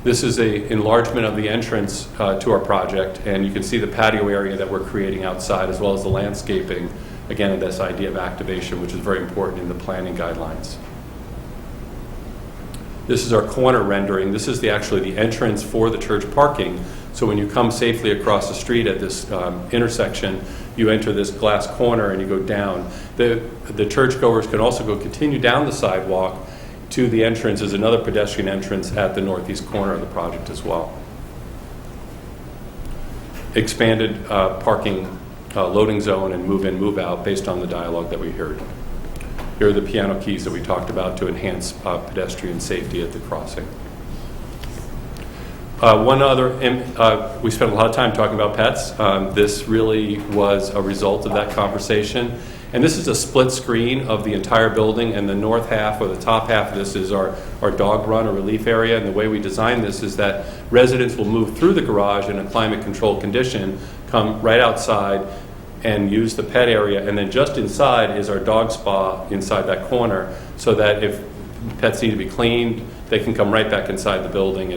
S8: This is an enlargement of the entrance to our project, and you can see the patio area that we're creating outside, as well as the landscaping. Again, this idea of activation, which is very important in the planning guidelines. This is our corner rendering. This is actually the entrance for the church parking. So when you come safely across the street at this intersection, you enter this glass corner and you go down. The churchgoers can also continue down the sidewalk to the entrance. Is another pedestrian entrance at the northeast corner of the project as well. Expanded parking loading zone and move in, move out based on the dialogue that we heard. Here are the piano keys that we talked about to enhance pedestrian safety at the crossing. One other, we spent a lot of time talking about pets. This really was a result of that conversation. And this is a split screen of the entire building, and the north half or the top half of this is our dog run or relief area. And the way we designed this is that residents will move through the garage in a climate controlled condition, come right outside and use the pet area, and then just inside is our dog spa inside that corner, so that if pets need to be cleaned, they can come right back inside the building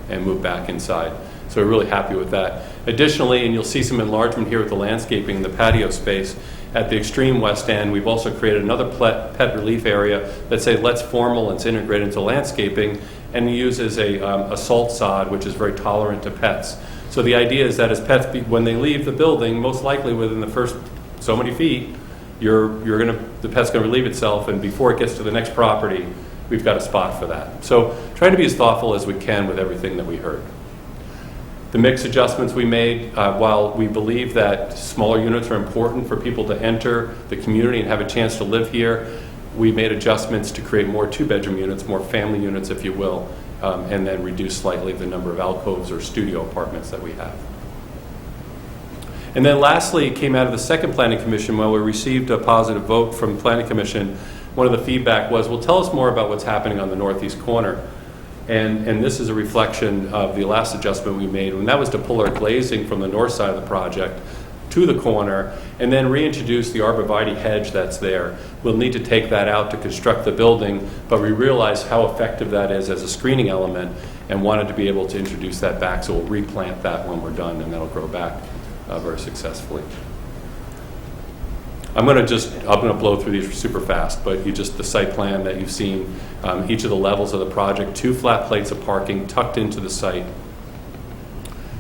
S8: and move back inside. So we're really happy with that. Additionally, and you'll see some enlargement here with the landscaping, the patio space, at the extreme west end, we've also created another pet relief area that's less formal and it's integrated into landscaping, and uses a salt sod, which is very tolerant to pets. So the idea is that as pets, when they leave the building, most likely within the first so many feet, the pet's going to relieve itself, and before it gets to the next property, we've got a spot for that. So trying to be as thoughtful as we can with everything that we heard. The mix adjustments we made, while we believe that smaller units are important for people to enter the community and have a chance to live here, we made adjustments to create more two-bedroom units, more family units, if you will, and then reduce slightly the number of alcoves or studio apartments that we have. And then lastly, it came out of the second Planning Commission, when we received a positive vote from Planning Commission one of the feedback was, well, tell us more about what's happening on the northeast corner. And this is a reflection of the last adjustment we made, and that was to pull our glazing from the north side of the project to the corner and then reintroduce the arborvitae hedge that's there. We'll need to take that out to construct the building, but we realized how effective that is as a screening element and wanted to be able to introduce that back, so we'll replant that when we're done, and that'll grow back very successfully. I'm going to blow through these super fast, but the site plan that you've seen, each of the levels of the project, 2 flat plates of parking tucked into the site.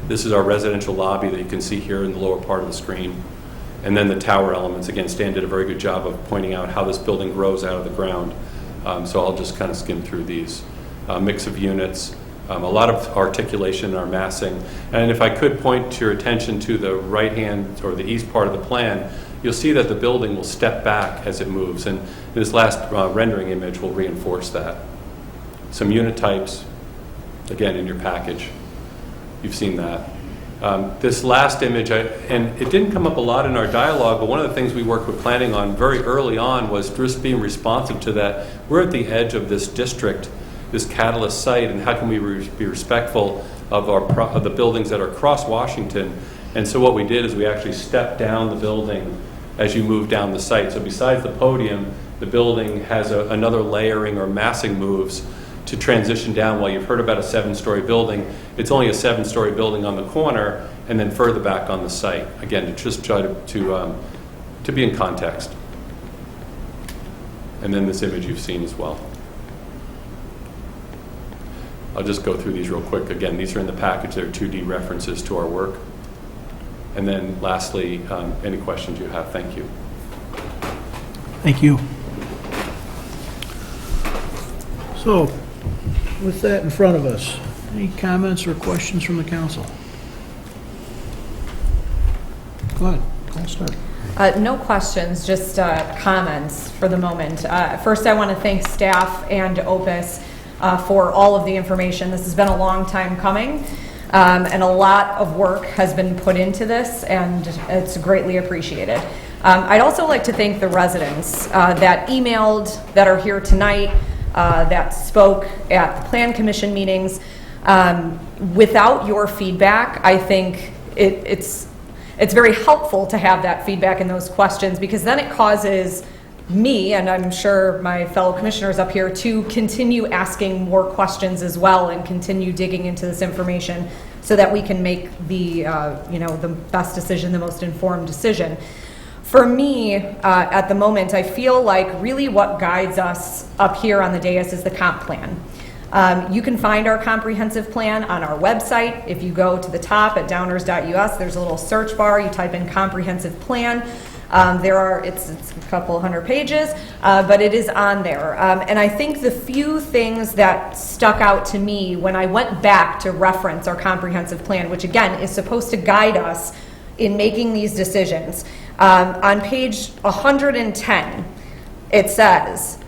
S8: This is our residential lobby that you can see here in the lower part of the screen. And then the tower elements. Again, Stan did a very good job of pointing out how this building grows out of the ground. So I'll just kind of skim through these. Mix of units, a lot of articulation in our massing. And if I could point your attention to the right hand or the east part of the plan, you'll see that the building will step back as it moves. And this last rendering image will reinforce that. Some unit types, again, in your package. You've seen that. This last image, and it didn't come up a lot in our dialogue, but one of the things we worked with planning on very early on was just being responsive to that. We're at the edge of this district, this catalyst site, and how can we be respectful of the buildings that are across Washington? And so what we did is we actually stepped down the building as you move down the site. So besides the podium, the building has another layering or massing moves to transition down. While you've heard about a 7-story building, it's only a 7-story building on the corner and then further back on the site. Again, to just try to be in context. And then this image you've seen as well. I'll just go through these real quick. Again, these are in the package. They're 2D references to our work. And then lastly, any questions you have. Thank you.
S1: Thank you. So, with that in front of us, any comments or questions from the council? Go ahead. I'll start.
S2: No questions, just comments for the moment. First, I want to thank staff and Opus for all of the information. This has been a long time coming, and a lot of work has been put into this, and it's greatly appreciated. I'd also like to thank the residents that emailed, that are here tonight, that spoke at the Plan Commission meetings. Without your feedback, I think it's very helpful to have that feedback and those questions, because then it causes me, and I'm sure my fellow commissioners up here, to continue asking more questions as well and continue digging into this information so that we can make the the best decision, the most informed decision. For me, at the moment, I feel like really what guides us up here on the dais is the comp plan. You can find our comprehensive plan on our website. If you go to the top at downers.us, there's a little search bar. You type in comprehensive plan. It's a couple hundred pages, but it is on there. And I think the few things that stuck out to me when I went back to reference our comprehensive plan, which again is supposed to guide us in making these decisions, on page 110, it says,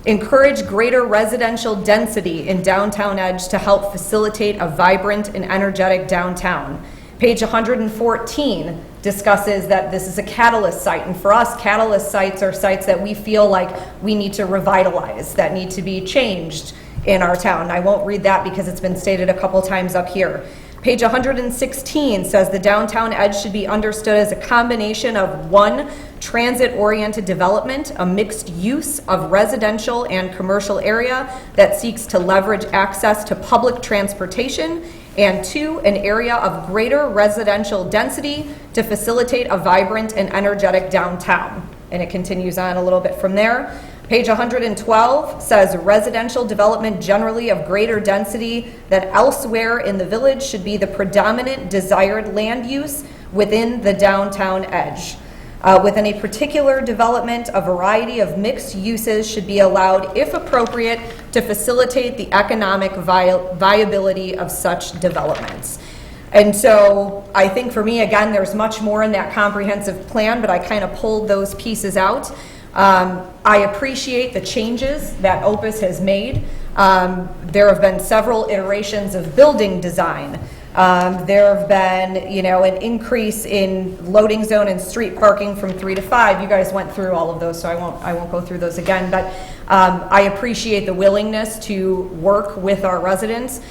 S2: encourage greater residential density in downtown Edge to help facilitate a vibrant and energetic downtown. Page 114 discusses that this is a catalyst site, and for us, catalyst sites are sites that we feel like we need to revitalize, that need to be changed in our town. I won't read that because it's been stated a couple times up here. Page 116 says the downtown edge should be understood as a combination of 1, transit-oriented development, a mixed use of residential and commercial area that seeks to leverage access to public transportation, and 2, an area of greater residential density to facilitate a vibrant and energetic downtown. And it continues on a little bit from there. Page 112 says residential development generally of greater density that elsewhere in the village should be the predominant desired land use within the downtown edge. Within a particular development, a variety of mixed uses should be allowed, if appropriate, to facilitate the economic viability of such developments. And so I think for me, again, there's much more in that comprehensive plan, but I kind of pulled those pieces out. I appreciate the changes that Opus has made. There have been several iterations of building design. There have been, an increase in loading zone and street parking from 3 to 5. You guys went through all of those, so I won't go through those again. But I appreciate the willingness to work with our residents.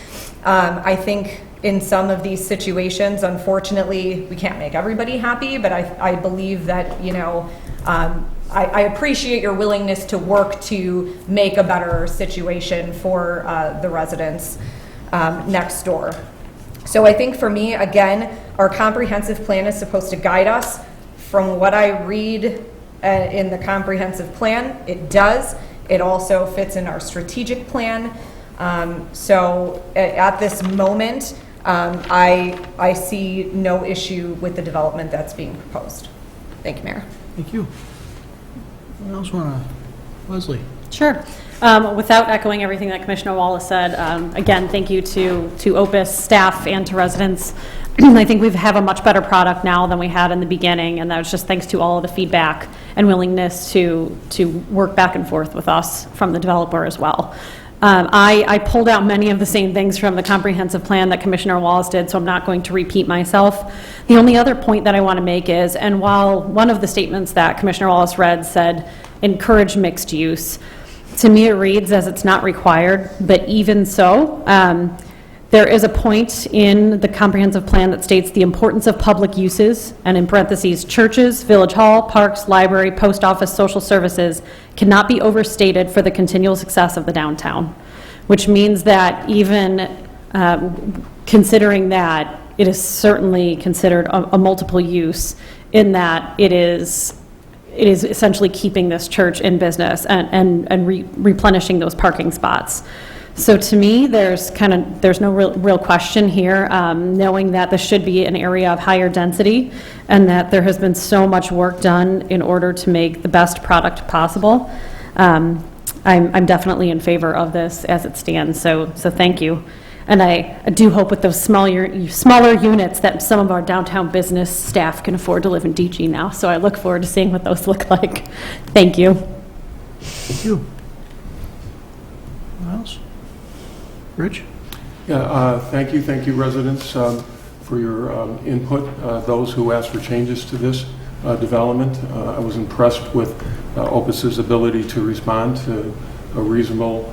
S2: I think in some of these situations, unfortunately, we can't make everybody happy, but I believe that, I appreciate your willingness to work to make a better situation for the residents next door. So I think for me, again, our comprehensive plan is supposed to guide us. From what I read in the comprehensive plan, it does. It also fits in our strategic plan. So at this moment, I see no issue with the development that's being proposed. Thank you, Mayor.
S1: Thank you. Anyone else want to? Leslie?
S5: Sure. Without echoing everything that Commissioner Wallace said, again, thank you to Opus staff and to residents. I think we have a much better product now than we had in the beginning, and that was just thanks to all of the feedback and willingness to work back and forth with us from the developer as well. I pulled out many of the same things from the comprehensive plan that Commissioner Wallace did, so I'm not going to repeat myself. The only other point that I want to make is, and while one of the statements that Commissioner Wallace read said, encourage mixed use, to me it reads as it's not required, but even so, there is a point in the comprehensive plan that states the importance of public uses, and in parentheses, churches, village hall, parks, library, post office, social services cannot be overstated for the continual success of the downtown, which means that even considering that, it is certainly considered a multiple use in that it is essentially keeping this church in business and replenishing those parking spots. So to me, there's no real question here, knowing that this should be an area of higher density and that there has been so much work done in order to make the best product possible. I'm definitely in favor of this as it stands, so thank you. And I do hope with those smaller units that some of our downtown business staff can afford to live in DG now. So I look forward to seeing what those look like. Thank you.
S1: Thank you. Anyone else? Rich?
S9: Yeah, thank you residents for your input. Those who asked for changes to this development, I was impressed with Opus's ability to respond to a reasonable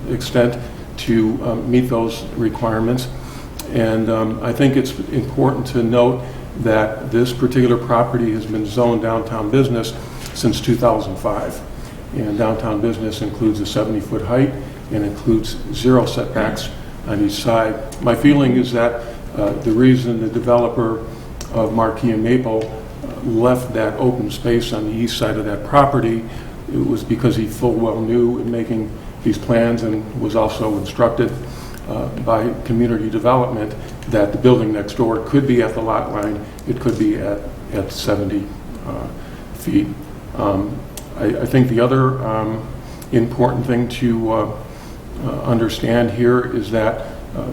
S9: extent to meet those requirements. And I think it's important to note that this particular property has been zoned downtown business since 2005. And downtown business includes a 70-foot height and includes 0 setbacks on each side. My feeling is that the reason the developer of Marquis and Maple left that open space on the east side of that property, it was because he full well knew in making these plans and was also instructed by community development that the building next door could be at the lot line, it could be at 70 feet. I think the other important thing to understand here is that,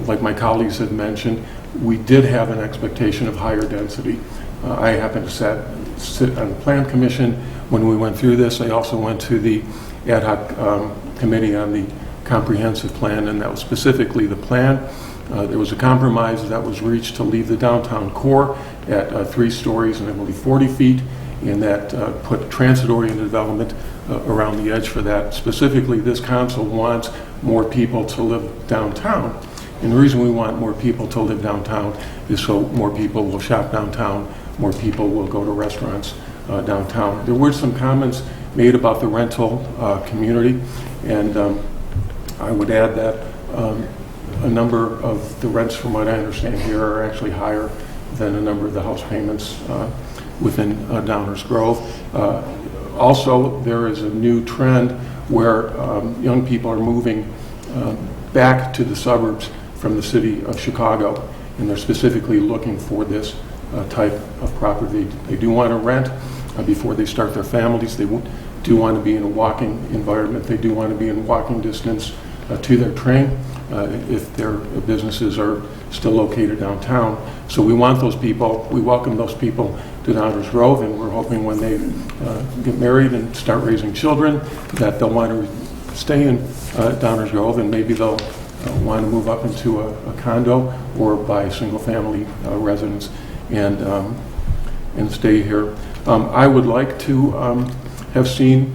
S9: like my colleagues have mentioned, we did have an expectation of higher density. I happened to sit on the Plan Commission when we went through this. I also went to the ad hoc committee on the comprehensive plan, and that was specifically the plan. There was a compromise that was reached to leave the downtown core at 3 stories and I believe 40 feet, and that put transit-oriented development around the edge for that. Specifically, this council wants more people to live downtown. And the reason we want more people to live downtown is so more people will shop downtown, more people will go to restaurants downtown. There were some comments made about the rental community, and I would add that a number of the rents, from what I understand here, are actually higher than a number of the house payments within Downers Grove. Also, there is a new trend where young people are moving back to the suburbs from the city of Chicago, and they're specifically looking for this type of property. They do want to rent before they start their families. They do want to be in a walking environment. They do want to be in walking distance to their train if their businesses are still located downtown. So we want those people, we welcome those people to Downers Grove, and we're hoping when they get married and start raising children that they'll want to stay in Downers Grove, and maybe they'll want to move up into a condo or buy single-family residence and stay here. I would like to have seen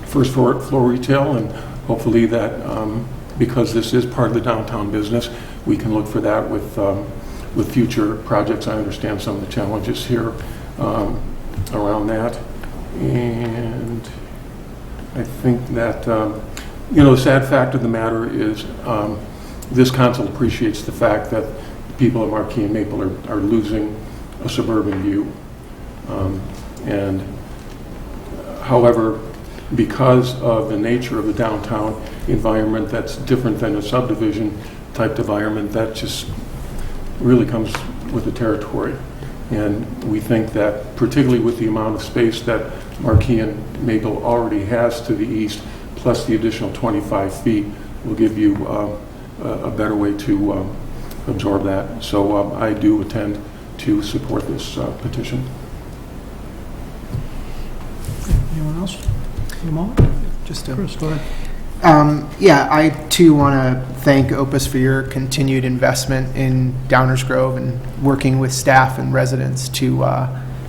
S9: first floor retail, and hopefully that, because this is part of the downtown business, we can look for that with future projects. I understand some of the challenges here around that. And I think that, the sad fact of the matter is this council appreciates the fact that people of Marquis and Maple are losing a suburban view. And however, because of the nature of the downtown environment that's different than a subdivision type environment, that just really comes with the territory. And we think that particularly with the amount of space that Marquis and Maple already has to the east, plus the additional 25 feet, will give you a better way to absorb that. So I do intend to support this petition.
S1: Anyone else? For the moment?
S10: Just
S1: Chris, go ahead.
S10: yeah, I too want to thank Opus for your continued investment in Downers Grove and working with staff and residents to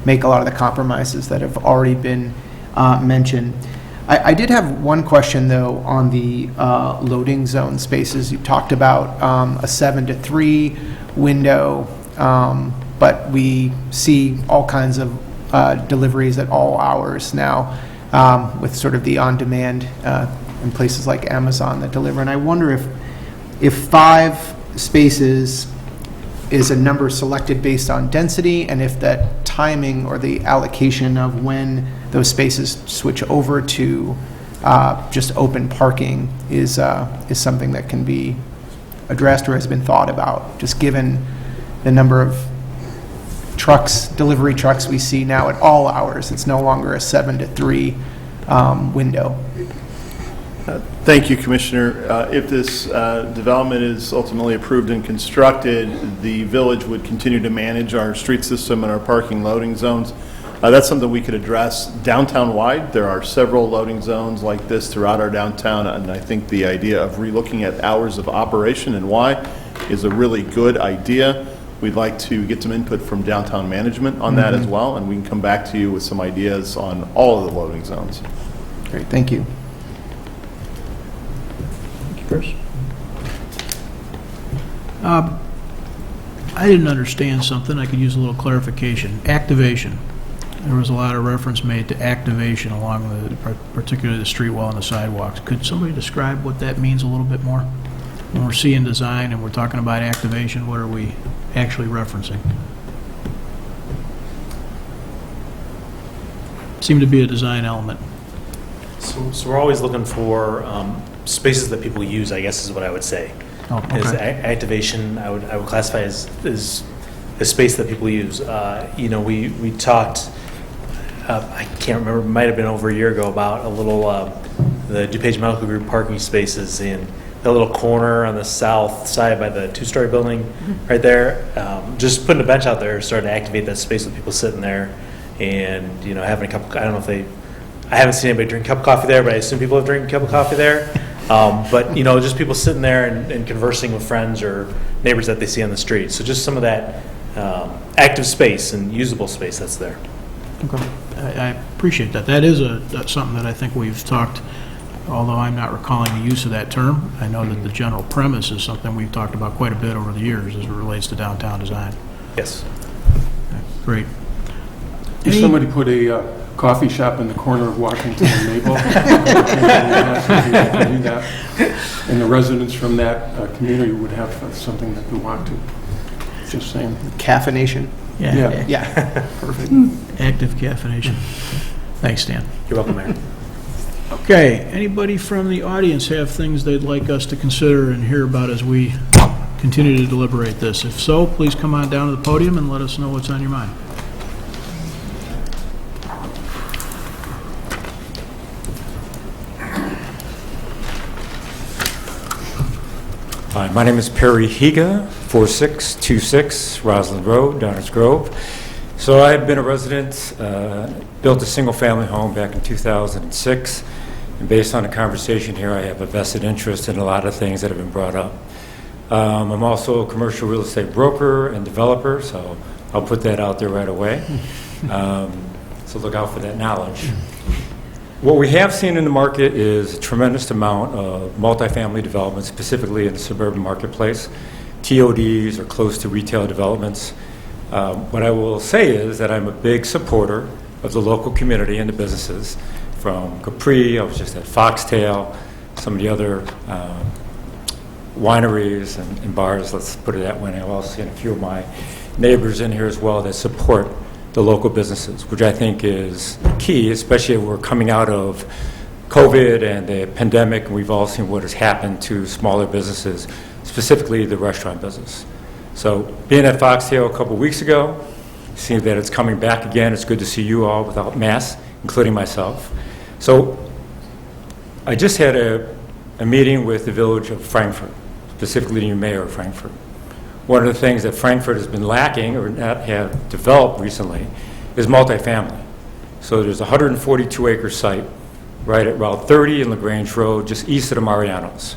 S10: make a lot of the compromises that have already been mentioned. I did have one question, though, on the loading zone spaces. You talked about a 7 to 3 window, but we see all kinds of deliveries at all hours now with sort of the on-demand in places like Amazon that deliver. And I wonder if 5 spaces is a number selected based on density, and if that timing or the allocation of when those spaces switch over to just open parking is something that can be addressed or has been thought about, just given the number of trucks, delivery trucks we see now at all hours. It's no longer a 7 to 3 window.
S11: Thank you, Commissioner. If this development is ultimately approved and constructed, the village would continue to manage our street system and our parking loading zones. That's something we could address downtown-wide. There are several loading zones like this throughout our downtown, and I think the idea of relooking at hours of operation and why is a really good idea. We'd like to get some input from downtown management on that as well, and we can come back to you with some ideas on all of the loading zones.
S10: Great, thank you.
S1: Chris? I didn't understand something. I could use a little clarification. Activation. There was a lot of reference made to activation along particularly the street wall and the sidewalks. Could somebody describe what that means a little bit more? When we're seeing design and we're talking about activation, what are we actually referencing? Seemed to be a design element.
S4: So we're always looking for spaces that people use, I guess is what I would say.
S1: Oh, okay.
S4: Activation, I would classify as a space that people use. We talked, I can't remember, it might have been over a year ago, about a little, the DuPage Medical Group parking spaces in the little corner on the south side by the 2-story building right there. Just putting a bench out there started to activate that space with people sitting there and, having a cup, I don't know if I haven't seen anybody drink a cup of coffee there, but I assume people have drank a cup of coffee there. But, just people sitting there and conversing with friends or neighbors that they see on the street. So just some of that active space and usable space that's there.
S1: Okay. I appreciate that. That is that's something that I think we've talked, although I'm not recalling the use of that term. I know that the general premise is something we've talked about quite a bit over the years as it relates to downtown design.
S4: Yes.
S1: Okay, great.
S9: If somebody put a coffee shop in the corner of Washington and Maple, do that, and the residents from that community would have something that they want to. Just saying.
S10: Caffeination.
S1: Yeah.
S10: Yeah, perfect.
S1: Active caffeination. Thanks, Dan.
S4: You're welcome, Mayor.
S1: Okay, anybody from the audience have things they'd like us to consider and hear about as we continue to deliberate this? If so, please come on down to the podium and let us know what's on your mind.
S12: Hi, my name is Perry Higa, 4626 Roslyn Road, Downers Grove. So I've been a resident, built a single-family home back in 2006, And based on the conversation here, I have a vested interest in a lot of things that have been brought up. I'm also a commercial real estate broker and developer, so I'll put that out there right away. So look out for that knowledge. What we have seen in the market is a tremendous amount of multifamily development, specifically in the suburban marketplace. TODs or close to retail developments. What I will say is that I'm a big supporter of the local community and the businesses. From Capri, I was just at Foxtail, some of the other wineries and bars, let's put it that way. I've also seen a few of my neighbors in here as well that support the local businesses, which I think is key, especially if we're coming out of COVID and the pandemic, and we've all seen what has happened to smaller businesses, specifically the restaurant business. So being at Foxtail a couple weeks ago, seeing that it's coming back again, it's good to see you all without masks, including myself. So I just had a meeting with the village of Frankfurt, specifically the new mayor of Frankfurt. One of the things that Frankfurt has been lacking or not have developed recently is multifamily. So there's a 142-acre site right at Route 30 and LaGrange Road, just east of the Marianos.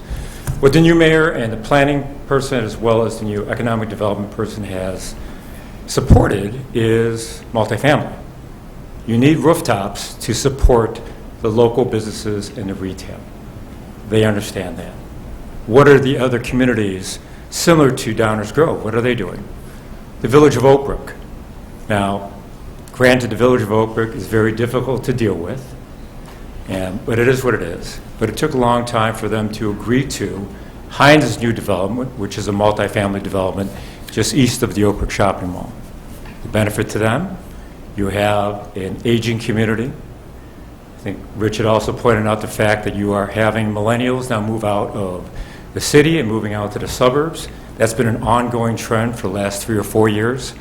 S12: What the new mayor and the planning person, as well as the new economic development person, has supported is multifamily. You need rooftops to support the local businesses and the retail. They understand that. What are the other communities similar to Downers Grove? What are they doing? The village of Oak Brook. Now, granted, the village of Oak Brook is very difficult to deal with, but it is what it is. But it took a long time for them to agree to Heinz's new development, which is a multifamily development just east of the Oak Brook Shopping Mall. The benefit to them, you have an aging community. I think Rich had also pointed out the fact that you are having millennials now move out of the city and moving out to the suburbs. That's been an ongoing trend for the last 3 or 4 years.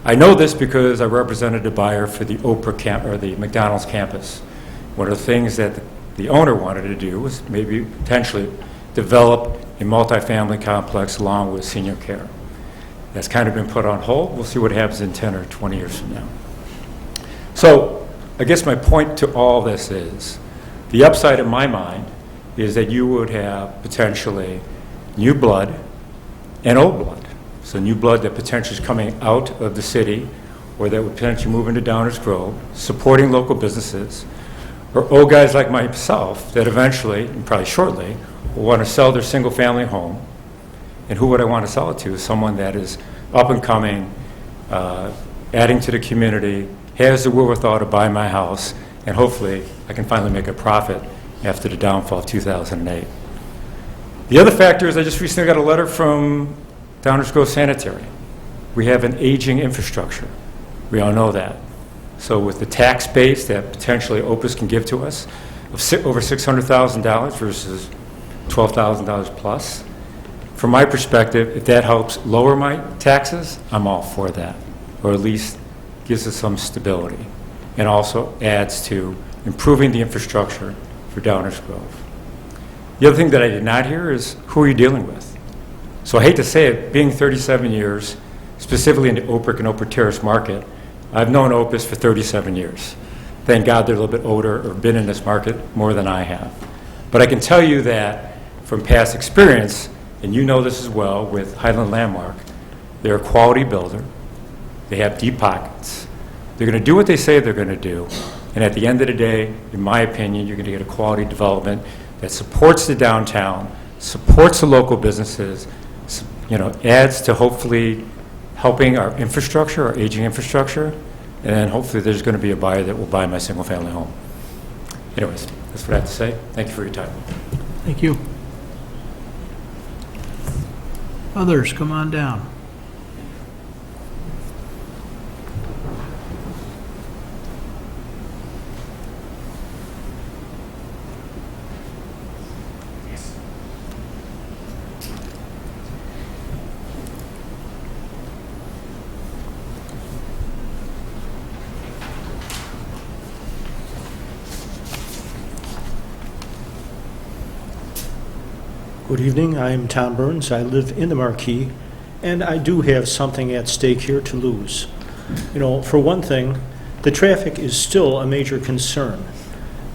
S12: I know this because I represented a buyer for the Oak Brook or the McDonald's campus. One of the things that the owner wanted to do was maybe potentially develop a multifamily complex along with senior care. That's kind of been put on hold. We'll see what happens in 10 or 20 years from now. So I guess my point to all this is, the upside in my mind is that you would have potentially new blood and old blood. So new blood that potentially is coming out of the city or that would potentially move into Downers Grove, supporting local businesses, or old guys like myself that eventually, and probably shortly, will want to sell their single-family home. And who would I want to sell it to? Someone that is up and coming, adding to the community, has the wherewithal to buy my house, and hopefully I can finally make a profit after the downfall of 2008. The other factor is I just recently got a letter from Downers Grove Sanitary. We have an aging infrastructure. We all know that. So with the tax base that potentially Opus can give to us of over $600,000 versus $12,000 plus, from my perspective, if that helps lower my taxes, I'm all for that, or at least gives us some stability and also adds to improving the infrastructure for Downers Grove. The other thing that I did not hear is who are you dealing with? So I hate to say it, being 37 years, specifically in the Oak Brook and Oak Brook Terrace market, I've known Opus for 37 years. Thank God they're a little bit older or been in this market more than I have. But I can tell you that from past experience, and you know this as well with Highland Landmark, they're a quality builder. They have deep pockets. They're going to do what they say they're going to do. And at the end of the day, in my opinion, you're going to get a quality development that supports the downtown, supports the local businesses, adds to hopefully helping our infrastructure, our aging infrastructure, and then hopefully there's going to be a buyer that will buy my single-family home. Anyways, that's what I have to say. Thank you for your time.
S1: Thank you. Others, come on down.
S13: Good evening, I'm Tom Burns. I live in the Marquee, and I do have something at stake here to lose. For one thing, the traffic is still a major concern.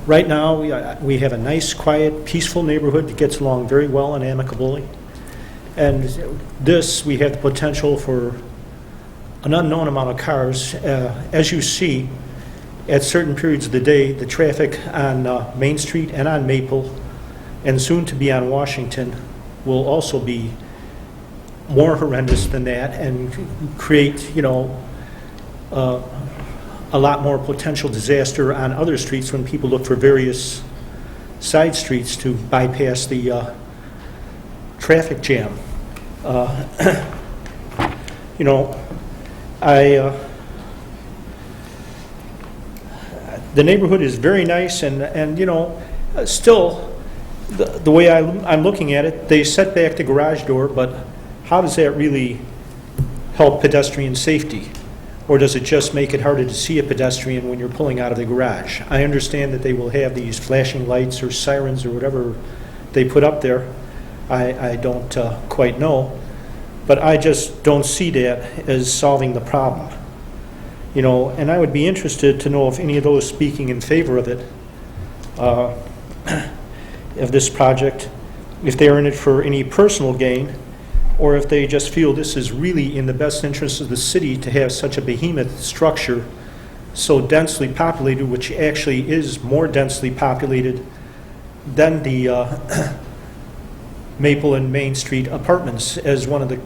S13: Right now, we have a nice, quiet, peaceful neighborhood that gets along very well and amicably. And this, we have the potential for an unknown amount of cars. As you see, at certain periods of the day, the traffic on Main Street and on Maple, and soon to be on Washington, will also be more horrendous than that and create, a lot more potential disaster on other streets when people look for various side streets to bypass the traffic jam. The neighborhood is very nice, and still, the way I'm looking at it, they set back the garage door, but how does that really help pedestrian safety? Or does it just make it harder to see a pedestrian when you're pulling out of the garage? I understand that they will have these flashing lights or sirens or whatever they put up there. I don't quite know. But I just don't see that as solving the problem. And I would be interested to know if any of those speaking in favor of it, of this project, if they're in it for any personal gain, or if they just feel this is really in the best interest of the city to have such a behemoth structure so densely populated, which actually is more densely populated than the Maple and Main Street apartments, as one of the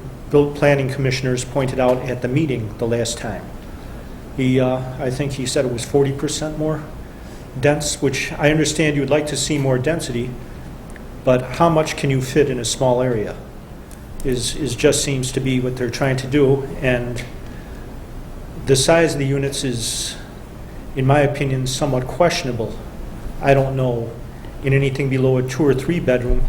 S13: planning commissioners pointed out at the meeting the last time. I think he said it was 40% more dense, which I understand you would like to see more density, but how much can you fit in a small area? Is just seems to be what they're trying to do, and the size of the units is, in my opinion, somewhat questionable. I don't know, in anything below a 2 or 3 bedroom,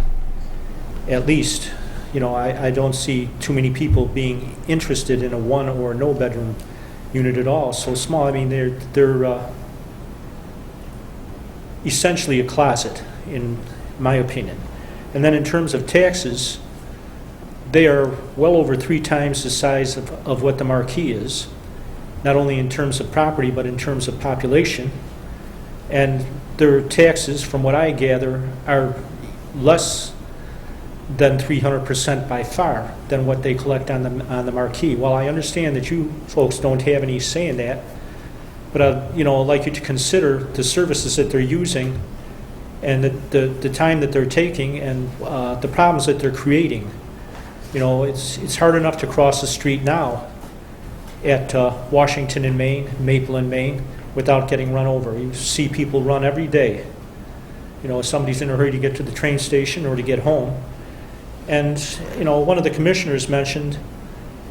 S13: at least, I don't see too many people being interested in a 1 or no bedroom unit at all. So small, I mean, they're essentially a closet, in my opinion. And then in terms of taxes, they are well over 3 times the size of what the Marquee is, not only in terms of property, but in terms of population. And their taxes, from what I gather, are less than 300% by far than what they collect on the Marquee. Well, I understand that you folks don't have any say in that, but I'd like you to consider the services that they're using and the time that they're taking and the problems that they're creating. It's hard enough to cross the street now at Washington and Main, Maple and Main, without getting run over. You see people run every day. Somebody's in a hurry to get to the train station or to get home. And, one of the commissioners mentioned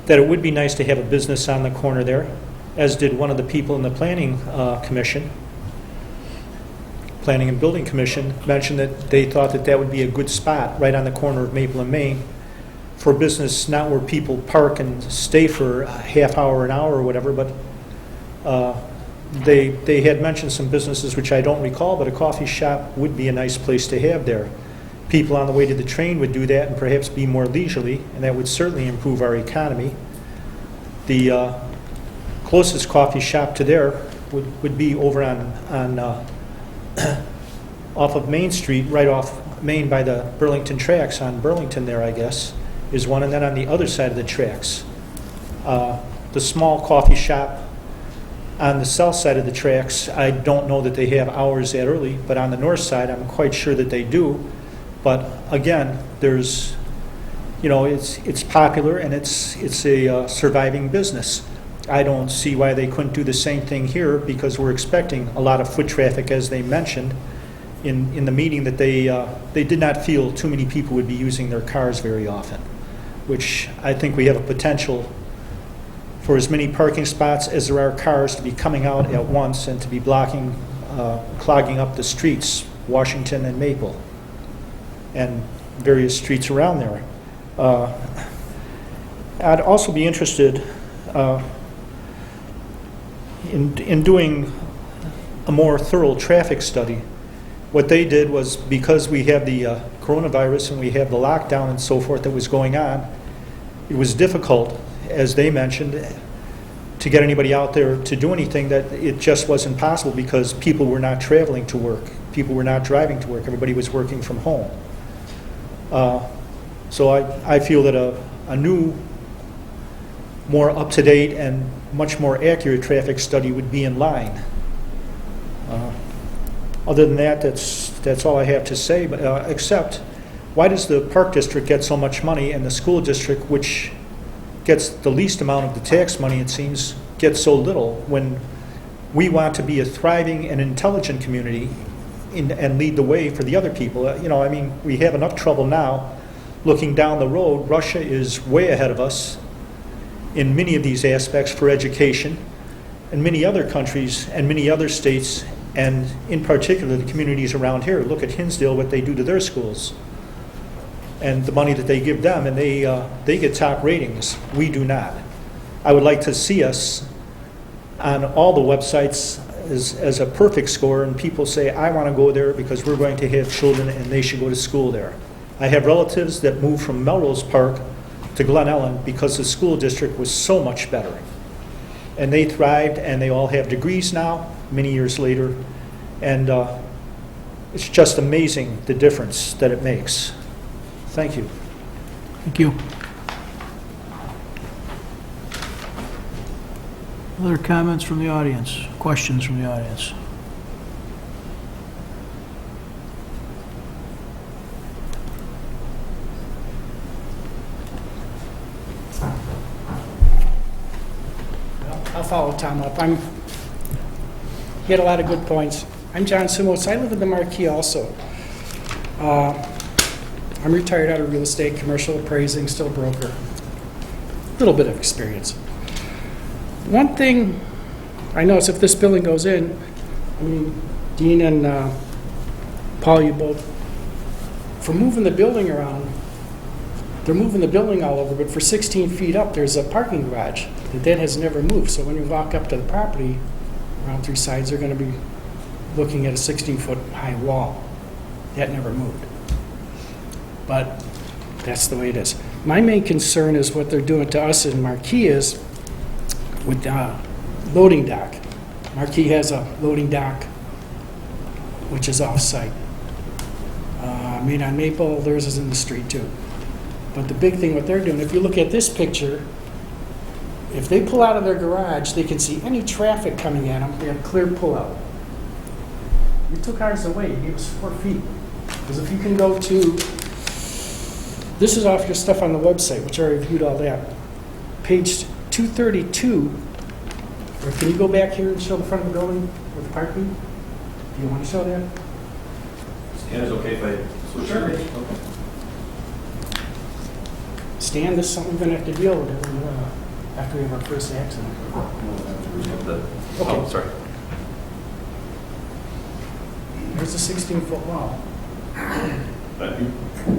S13: that it would be nice to have a business on the corner there, as did one of the people in the Planning and Building Commission, mentioned that they thought that would be a good spot right on the corner of Maple and Main for business, not where people park and stay for a half hour, an hour, or whatever, but they had mentioned some businesses which I don't recall, but a coffee shop would be a nice place to have there. People on the way to the train would do that and perhaps be more leisurely, and that would certainly improve our economy. The closest coffee shop to there would be over on off of Main Street, right off Main by the Burlington tracks on Burlington there, I guess, is one, and then on the other side of the tracks. The small coffee shop on the south side of the tracks, I don't know that they have hours that early, but on the north side, I'm quite sure that they do. But again, there's, it's popular and it's a surviving business. I don't see why they couldn't do the same thing here, because we're expecting a lot of foot traffic, as they mentioned in the meeting, that they did not feel too many people would be using their cars very often, which I think we have a potential for as many parking spots as there are cars to be coming out at once and to be clogging up the streets, Washington and Maple, and various streets around there. I'd also be interested in doing a more thorough traffic study. What they did was, because we have the coronavirus and we have the lockdown and so forth that was going on, it was difficult, as they mentioned, to get anybody out there to do anything, that it just wasn't possible because people were not traveling to work. People were not driving to work. Everybody was working from home. So I feel that a new, more up-to-date and much more accurate traffic study would be in line. Other than that, that's all I have to say, but, except, why does the Park District get so much money and the school district, which gets the least amount of the tax money, it seems, gets so little when we want to be a thriving and intelligent community and lead the way for the other people? We have enough trouble now. Looking down the road, Russia is way ahead of us in many of these aspects for education, and many other countries and many other states, and in particular the communities around here. Look at Hinsdale, what they do to their schools, and the money that they give them, and they get top ratings. We do not. I would like to see us on all the websites as a perfect score, and people say, I want to go there because we're going to have children and they should go to school there. I have relatives that moved from Melrose Park to Glen Ellen because the school district was so much better. And they thrived, and they all have degrees now, many years later. And it's just amazing the difference that it makes. Thank you.
S1: Thank you. Other comments from the audience? Questions from the audience?
S14: I'll follow Tom up. He had a lot of good points. I'm John Simos. I live in the Marquee also. I'm retired out of real estate, commercial appraising, still a broker. A little bit of experience. One thing I notice, if this building goes in, Dean and Paul, you both, for moving the building around, they're moving the building all over, but for 16 feet up, there's a parking garage that has never moved. So when you walk up to the property, around three sides, they're going to be looking at a 16-foot high wall. That never moved. But that's the way it is. My main concern is what they're doing to us in Marquee is with loading dock. Marquee has a loading dock, which is off-site. Made on Maple, theirs is in the street too. But the big thing what they're doing, if you look at this picture, if they pull out of their garage, they can see any traffic coming at them. They have clear pullout. You took ours away. You gave us 4 feet. Because if you can go to, this is off your stuff on the website, which I reviewed all that. Page 232, or can you go back here and show the front of the building with the parking? Do you want to show that?
S7: Stan, is okay if I switch?
S14: Sure. Okay. Stan, this is something we're going to have to deal with after we have our first accident.
S7: Oh, sorry.
S14: There's a 16-foot wall.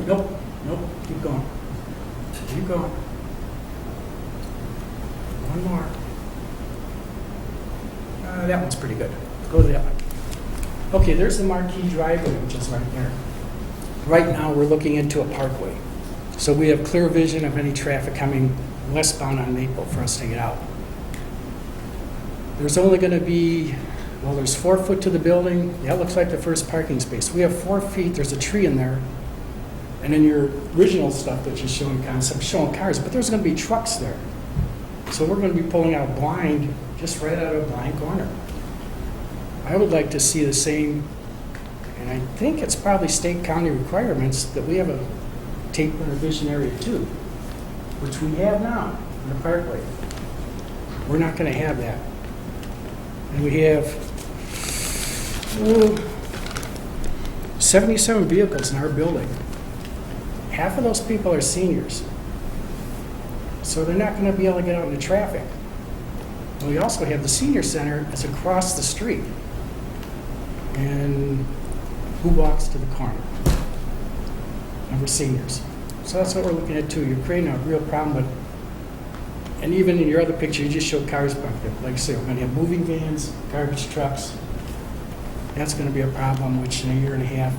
S14: Nope. Keep going. Keep going. One more. That one's pretty good. Go to that one. Okay, there's the Marquee driveway, which is right there. Right now, we're looking into a parkway. So we have clear vision of any traffic coming westbound on Maple for us to get out. There's only going to be, well, there's 4 foot to the building. That looks like the first parking space. We have 4 feet. There's a tree in there. And in your original stuff that you're showing concept, showing cars, but there's going to be trucks there. So we're going to be pulling out blind, just right out of a blind corner. I would like to see the same, and I think it's probably state county requirements that we have a taper and vision area too, which we have now in the parkway. We're not going to have that. And we have 77 vehicles in our building. Half of those people are seniors. So they're not going to be able to get out into traffic. And we also have the senior center that's across the street. And who walks to the corner? And we're seniors. So that's what we're looking at too. You're creating a real problem, and even in your other picture, you just showed cars parked there. Like I say, we're going to have moving vans, garbage trucks. That's going to be a problem, which in a year and a half,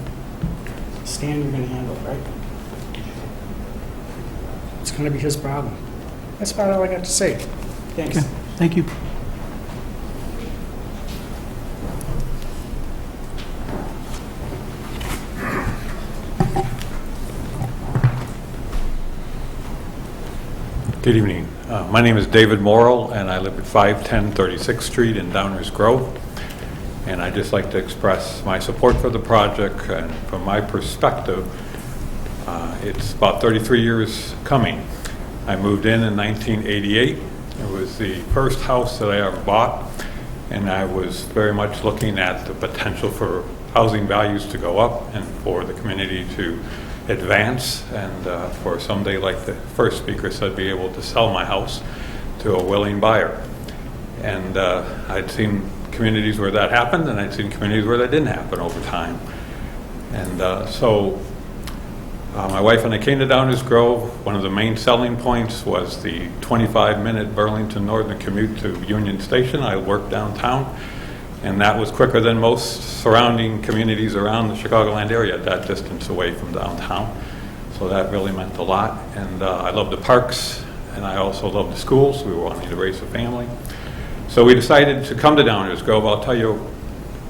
S14: Stan, you're going to handle, right? It's going to be his problem. That's about all I got to say. Thanks.
S1: Okay, thank you.
S15: Good evening. My name is David Morrell, and I live at 510 36th Street in Downers Grove. And I'd just like to express my support for the project. And from my perspective, it's about 33 years coming. I moved in 1988. It was the first house that I ever bought, and I was very much looking at the potential for housing values to go up and for the community to advance, and for someday, like the first speaker said, be able to sell my house to a willing buyer. And I'd seen communities where that happened, and I'd seen communities where that didn't happen over time. And so my wife and I came to Downers Grove. One of the main selling points was the 25-minute Burlington Northern commute to Union Station. I worked downtown, and that was quicker than most surrounding communities around the Chicagoland area, that distance away from downtown. So that really meant a lot. And I love the parks, and I also love the schools. We were wanting to raise a family. So we decided to come to Downers Grove. I'll tell you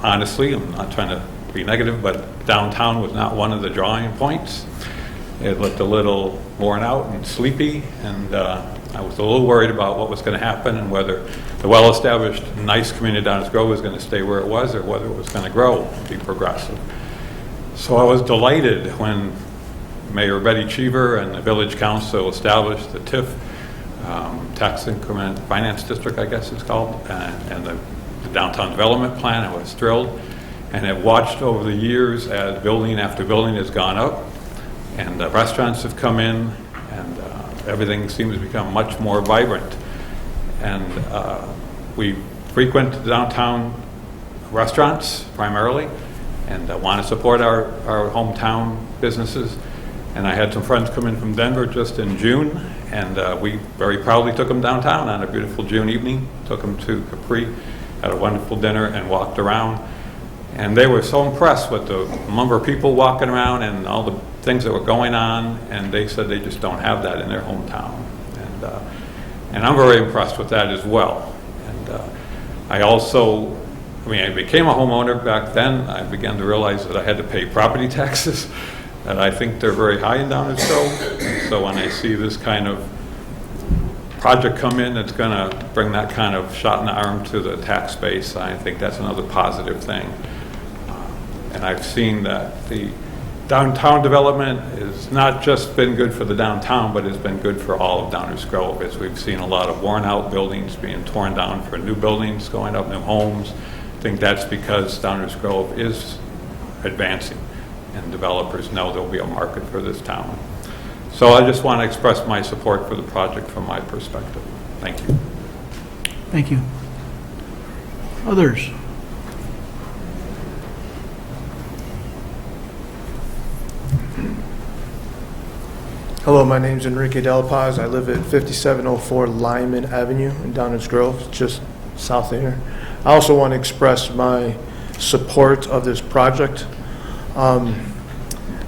S15: honestly, I'm not trying to be negative, but downtown was not one of the drawing points. It looked a little worn out and sleepy, and I was a little worried about what was going to happen and whether the well-established, nice community of Downers Grove was going to stay where it was or whether it was going to grow and be progressive. So I was delighted when Mayor Betty Cheever and the Village Council established the TIF, Tax Increment Finance District, I guess it's called, and the Downtown Development Plan. I was thrilled, and have watched over the years as building after building has gone up, and restaurants have come in, and everything seems to become much more vibrant. And we frequent the downtown restaurants primarily, and want to support our hometown businesses. And I had some friends come in from Denver just in June, and we very proudly took them downtown on a beautiful June evening, took them to Capri, had a wonderful dinner, and walked around. And they were so impressed with the number of people walking around and all the things that were going on, and they said they just don't have that in their hometown. And I'm very impressed with that as well. And I became a homeowner back then. I began to realize that I had to pay property taxes, and I think they're very high in Downers Grove. So when I see this kind of project come in that's going to bring that kind of shot in the arm to the tax base, I think that's another positive thing. And I've seen that the downtown development has not just been good for the downtown, but has been good for all of Downers Grove, as we've seen a lot of worn out buildings being torn down for new buildings, going up new homes. I think that's because Downers Grove is advancing, and developers know there'll be a market for this town. So I just want to express my support for the project from my perspective. Thank you.
S1: Thank you. Others?
S16: Hello, my name is Enrique Del Paz. I live at 5704 Lyman Avenue in Downers Grove, just south of here. I also want to express my support of this project.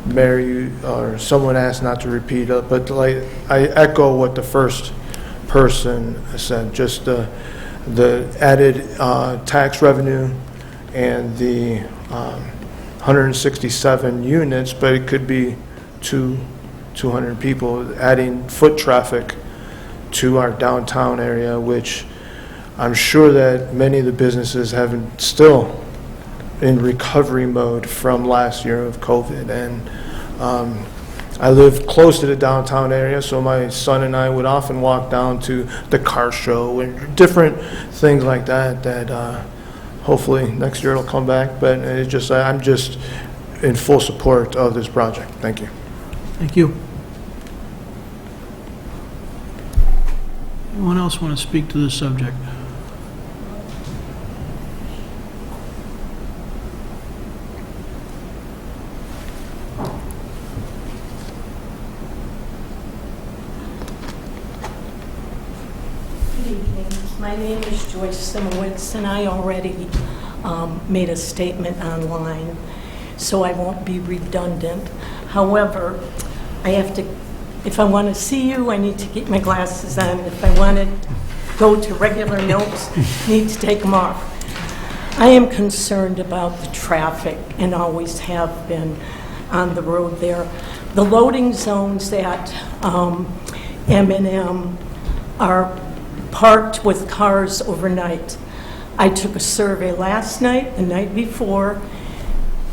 S16: Mary, or someone asked not to repeat it, but I echo what the first person said, just the added tax revenue and the 167 units, but it could be 200 people, adding foot traffic to our downtown area, which I'm sure that many of the businesses have still in recovery mode from last year of COVID. And I live close to the downtown area, so my son and I would often walk down to the car show and different things like that, that hopefully next year it'll come back. But it's just, I'm just in full support of this project. Thank you.
S1: Thank you. Anyone else want to speak to this subject?
S17: Good evening. My name is Joyce Simowitz, and I already made a statement online, so I won't be redundant. However, I have to, if I want to see you, I need to get my glasses on. If I want to go to regular notes, I need to take them off. I am concerned about the traffic and always have been on the road there. The loading zones at M&M are parked with cars overnight. I took a survey last night, the night before.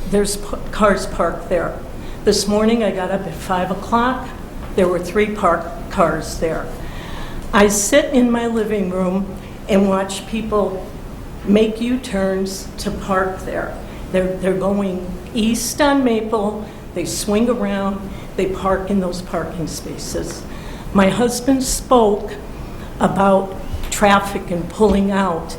S17: There's cars parked there. This morning I got up at 5 o'clock. There were 3 parked cars there. I sit in my living room and watch people make U-turns to park there. They're going east on Maple, they swing around, they park in those parking spaces. My husband spoke about traffic and pulling out.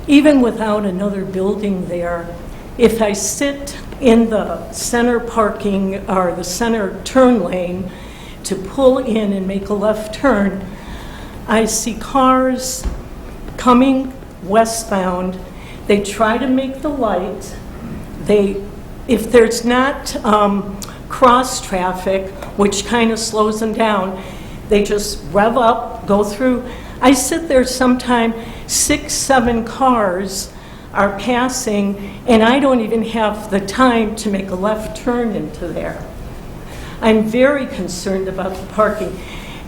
S17: Even without another building there, if I sit in the center parking or the center turn lane to pull in and make a left turn, I see cars coming westbound. They try to make the light. If there's not cross traffic, which kind of slows them down, they just rev up, go through. I sit there sometime, 6, 7 cars are passing, and I don't even have the time to make a left turn into there. I'm very concerned about the parking.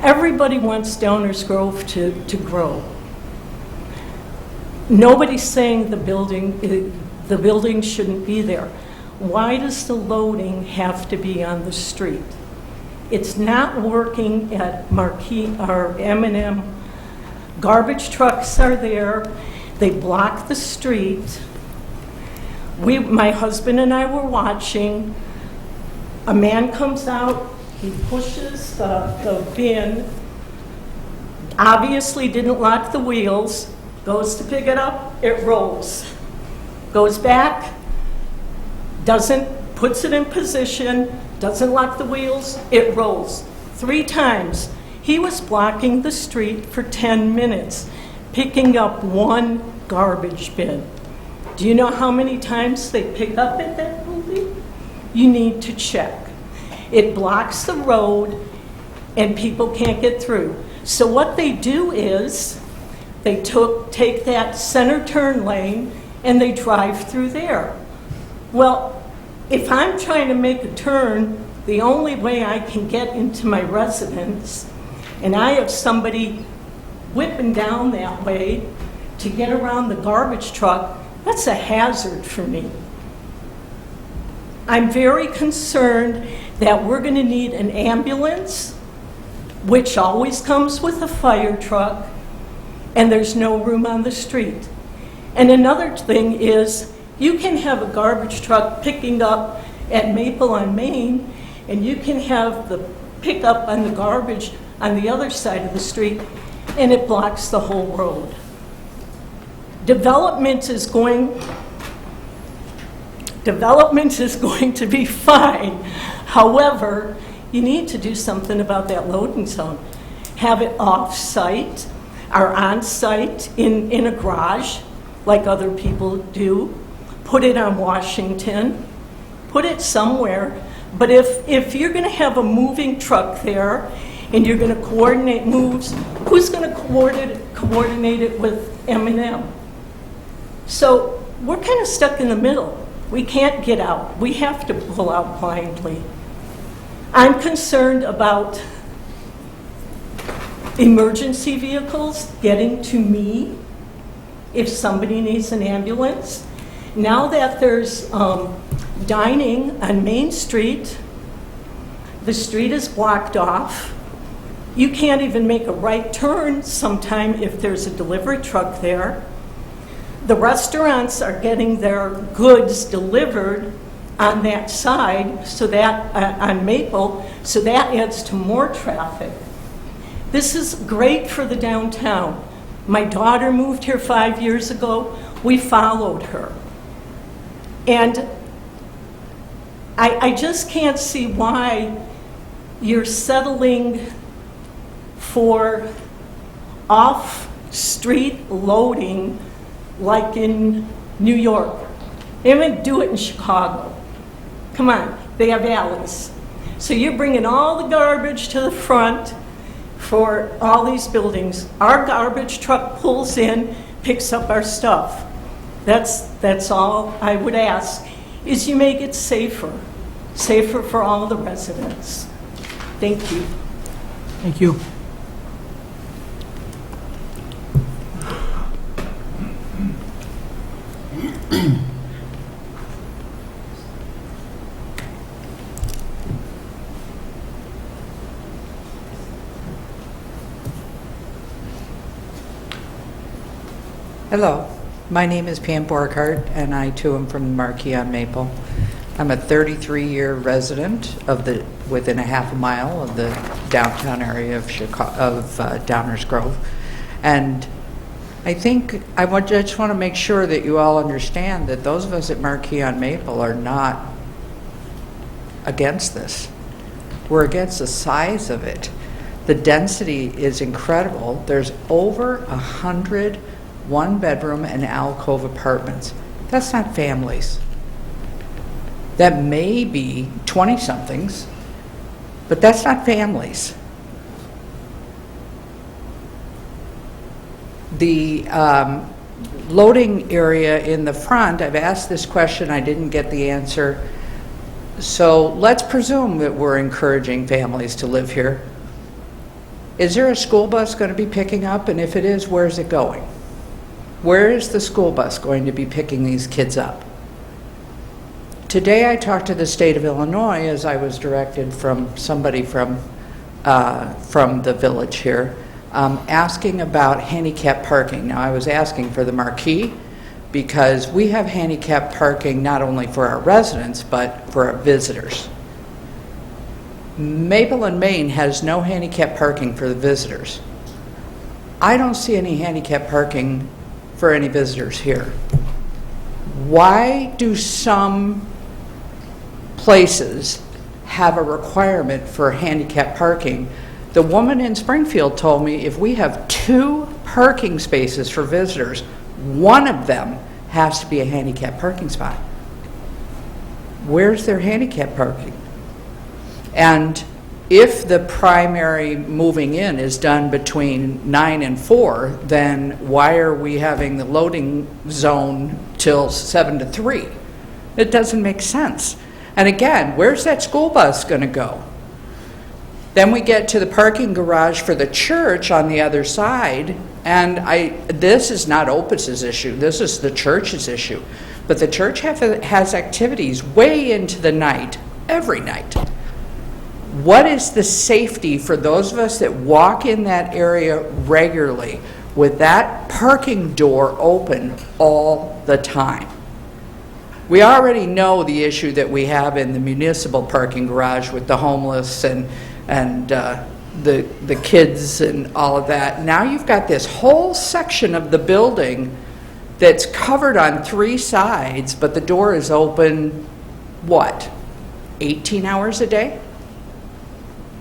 S17: Everybody wants Downers Grove to grow. Nobody's saying the building shouldn't be there. Why does the loading have to be on the street? It's not working at Marquis or M&M. Garbage trucks are there. They block the street. My husband and I were watching. A man comes out, he pushes the bin, obviously didn't lock the wheels, goes to pick it up, it rolls. Goes back, puts it in position, doesn't lock the wheels, it rolls. 3 times. He was blocking the street for 10 minutes, picking up 1 garbage bin. Do you know how many times they pick up at that building? You need to check. It blocks the road and people can't get through. So what they do is they take that center turn lane and they drive through there. Well, if I'm trying to make a turn, the only way I can get into my residence, and I have somebody whipping down that way to get around the garbage truck, that's a hazard for me. I'm very concerned that we're going to need an ambulance, which always comes with a fire truck, and there's no room on the street. And another thing is, you can have a garbage truck picking up at Maple on Main, and you can have the pickup on the garbage on the other side of the street, and it blocks the whole road. Development is going to be fine. However, you need to do something about that loading zone. Have it off-site or on-site in a garage, like other people do. Put it on Washington. Put it somewhere. But if you're going to have a moving truck there and you're going to coordinate moves, who's going to coordinate it with M&M? So we're kind of stuck in the middle. We can't get out. We have to pull out blindly. I'm concerned about emergency vehicles getting to me if somebody needs an ambulance. Now that there's dining on Main Street, the street is blocked off. You can't even make a right turn sometime if there's a delivery truck there. The restaurants are getting their goods delivered on that side, so that on Maple, so that adds to more traffic. This is great for the downtown. My daughter moved here 5 years ago. We followed her. And I just can't see why you're settling for off-street loading like in New York. They would do it in Chicago. Come on, they have alleys. So you're bringing all the garbage to the front for all these buildings. Our garbage truck pulls in, picks up our stuff. That's all I would ask, is you make it safer for all the residents. Thank you.
S1: Thank you.
S2: Hello, my name is Pam Borghardt, and I too am from the Marquis on Maple. I'm a 33-year resident of within a half a mile of the downtown area of Downers Grove, and I think I just want to make sure that you all understand that those of us at Marquis on Maple are not against this. We're against the size of it. The density is incredible. There's over 100 one-bedroom and alcove apartments. That's not families. That may be 20-somethings, but that's not families. The loading area in the front, I've asked this question, I didn't get the answer. So let's presume that we're encouraging families to live here. Is there a school bus going to be picking up? And if it is, where's it going? Where is the school bus going to be picking these kids up? Today I talked to the state of Illinois as I was directed from somebody from the village here, asking about handicapped parking. Now I was asking for the Marquis because we have handicapped parking not only for our residents but for our visitors. Maple and Main has no handicapped parking for the visitors. I don't see any handicapped parking for any visitors here. Why do some places have a requirement for handicapped parking? The woman in Springfield told me if we have 2 parking spaces for visitors, one of them has to be a handicapped parking spot. Where's their handicapped parking? And if the primary moving in is done between 9 and 4, then why are we having the loading zone till 7 to 3? It doesn't make sense. And again, where's that school bus going to go? Then we get to the parking garage for the church on the other side, and this is not Opus's issue, this is the church's issue. But the church has activities way into the night, every night. What is the safety for those of us that walk in that area regularly with that parking door open all the time? We already know the issue that we have in the municipal parking garage with the homeless and the kids and all of that. Now you've got this whole section of the building that's covered on 3 sides, but the door is open, what, 18 hours a day?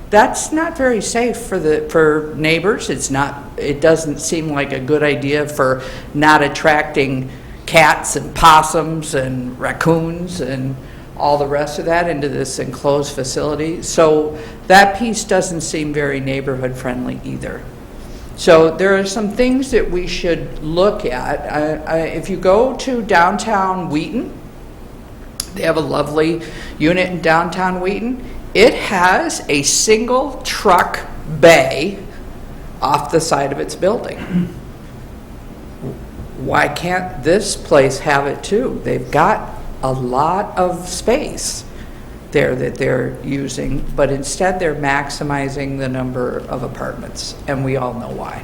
S2: That's not very safe for neighbors. It doesn't seem like a good idea for not attracting cats and possums and raccoons and all the rest of that into this enclosed facility. So that piece doesn't seem very neighborhood friendly either. So there are some things that we should look at. If you go to downtown Wheaton, they have a lovely unit in downtown Wheaton. It has a single truck bay off the side of its building. Why can't this place have it too? They've got a lot of space there that they're using, but instead they're maximizing the number of apartments, and we all know why.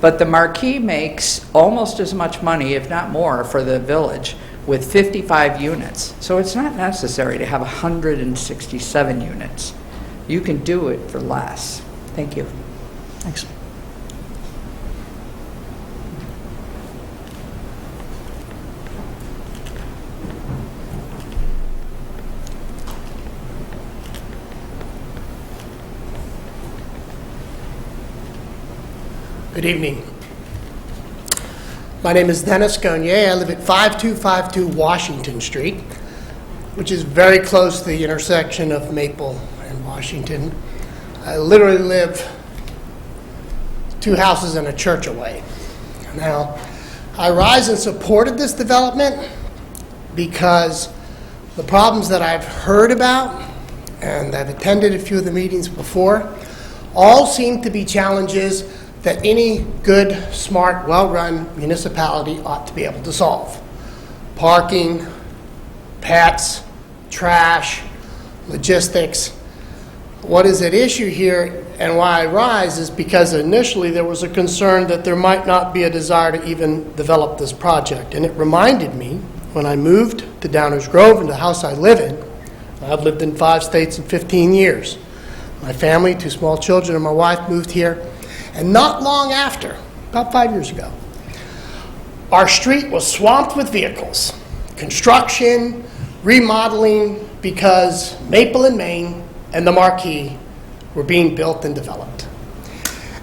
S2: But the Marquis makes almost as much money, if not more, for the village with 55 units. So it's not necessary to have 167 units. You can do it for less. Thank you.
S1: Thanks.
S18: Good evening. My name is Dennis Gonier. I live at 5252 Washington Street, which is very close to the intersection of Maple and Washington. I literally live 2 houses and a church away. Now, I rise and supported this development because the problems that I've heard about, and I've attended a few of the meetings before, all seem to be challenges that any good, smart, well-run municipality ought to be able to solve. Parking, pets, trash, logistics. What is at issue here And why I rise is because initially there was a concern that there might not be a desire to even develop this project. And it reminded me, when I moved to Downers Grove, in the house I live in, I've lived in 5 states in 15 years. My family, 2 small children, and my wife moved here. And not long after, about 5 years ago, our street was swamped with vehicles, construction, remodeling, because Maple and Main and the Marquee were being built and developed.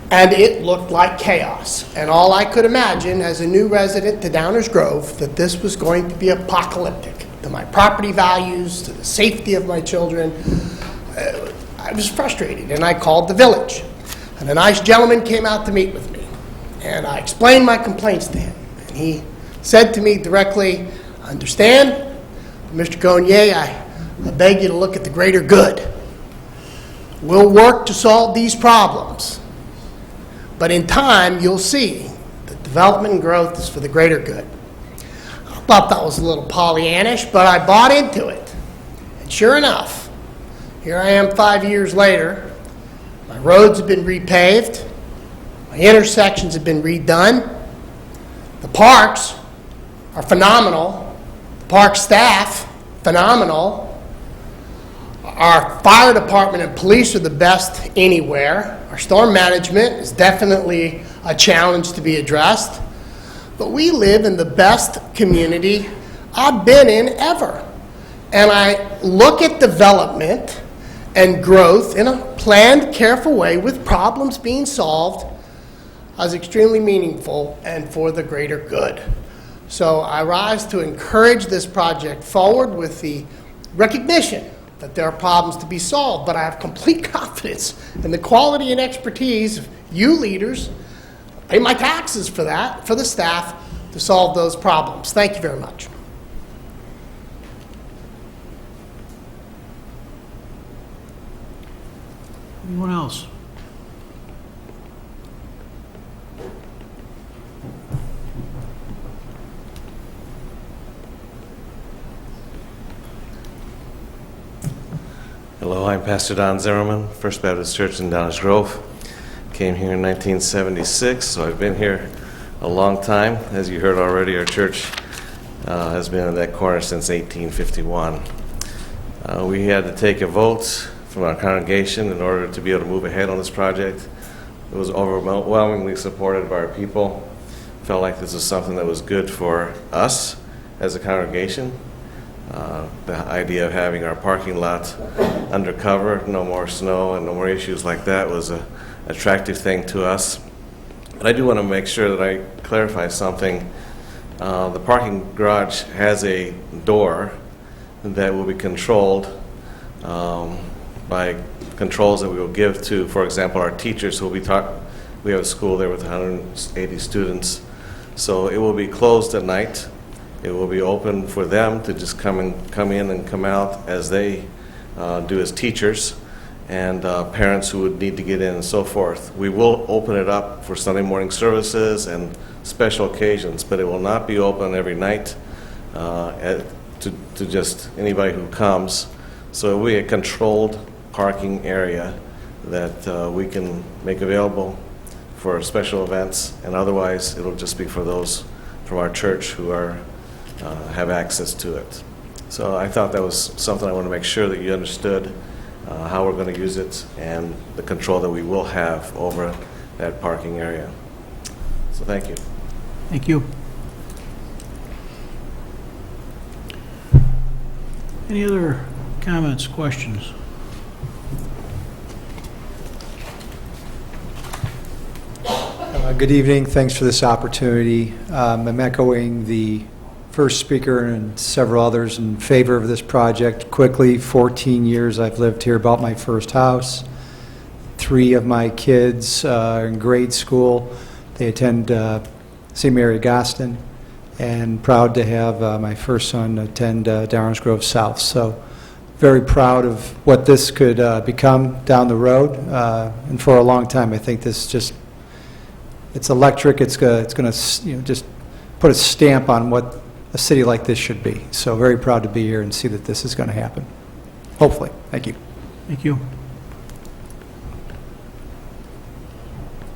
S18: And it looked like chaos. And all I could imagine as a new resident to Downers Grove, that this was going to be apocalyptic to my property values, to the safety of my children. I was frustrated, and I called the village. And a nice gentleman came out to meet with me. And I explained my complaints to him. And he said to me directly, "I understand, Mr. Gonier, I beg you to look at the greater good. We'll work to solve these problems. But in time, you'll see that development and growth is for the greater good." I thought that was a little Pollyannish, but I bought into it. And sure enough, here I am 5 years later. My roads have been repaved. My intersections have been redone. The parks are phenomenal. The park staff, phenomenal. Our fire department and police are the best anywhere. Our storm management is definitely a challenge to be addressed. But we live in the best community I've been in ever. And I look at development and growth in a planned, careful way with problems being solved as extremely meaningful and for the greater good. So I rise to encourage this project forward with the recognition that there are problems to be solved, but I have complete confidence in the quality and expertise of you leaders. I pay my taxes for that, for the staff, to solve those problems. Thank you very much.
S1: Anyone else?
S19: Hello, I'm Pastor Don Zimmerman, First Baptist Church in Downers Grove. Came here in 1976, so I've been here a long time. As you heard already, our church has been in that corner since 1851. We had to take a vote from our congregation in order to be able to move ahead on this project. It was overwhelmingly supported by our people. Felt like this was something that was good for us as a congregation. The idea of having our parking lot undercover, no more snow and no more issues like that, was an attractive thing to us. But I do want to make sure that I clarify something. The parking garage has a door that will be controlled by controls that we will give to, for example, our teachers who will be taught. We have a school there with 180 students. So it will be closed at night. It will be open for them to just come in and come out as they do as teachers, and parents who would need to get in and so forth. We will open it up for Sunday morning services and special occasions, but it will not be open every night to just anybody who comes. So it will be a controlled parking area that we can make available for special events, and otherwise it'll just be for those from our church who are have access to it. So I thought that was something I want to make sure that you understood how we're going to use it and the control that we will have over that parking area. So thank you.
S1: Thank you. Any other comments, questions?
S20: Good evening. Thanks for this opportunity. I'm echoing the first speaker and several others in favor of this project. Quickly, 14 years I've lived here, bought my first house. 3 of my kids are in grade school. They attend St. Mary Gostin, and proud to have my first son attend Downers Grove South. So very proud of what this could become down the road. And for a long time, I think this just, it's electric. It's going to just put a stamp on what a city like this should be. So very proud to be here and see that this is going to happen. Hopefully. Thank you.
S1: Thank you.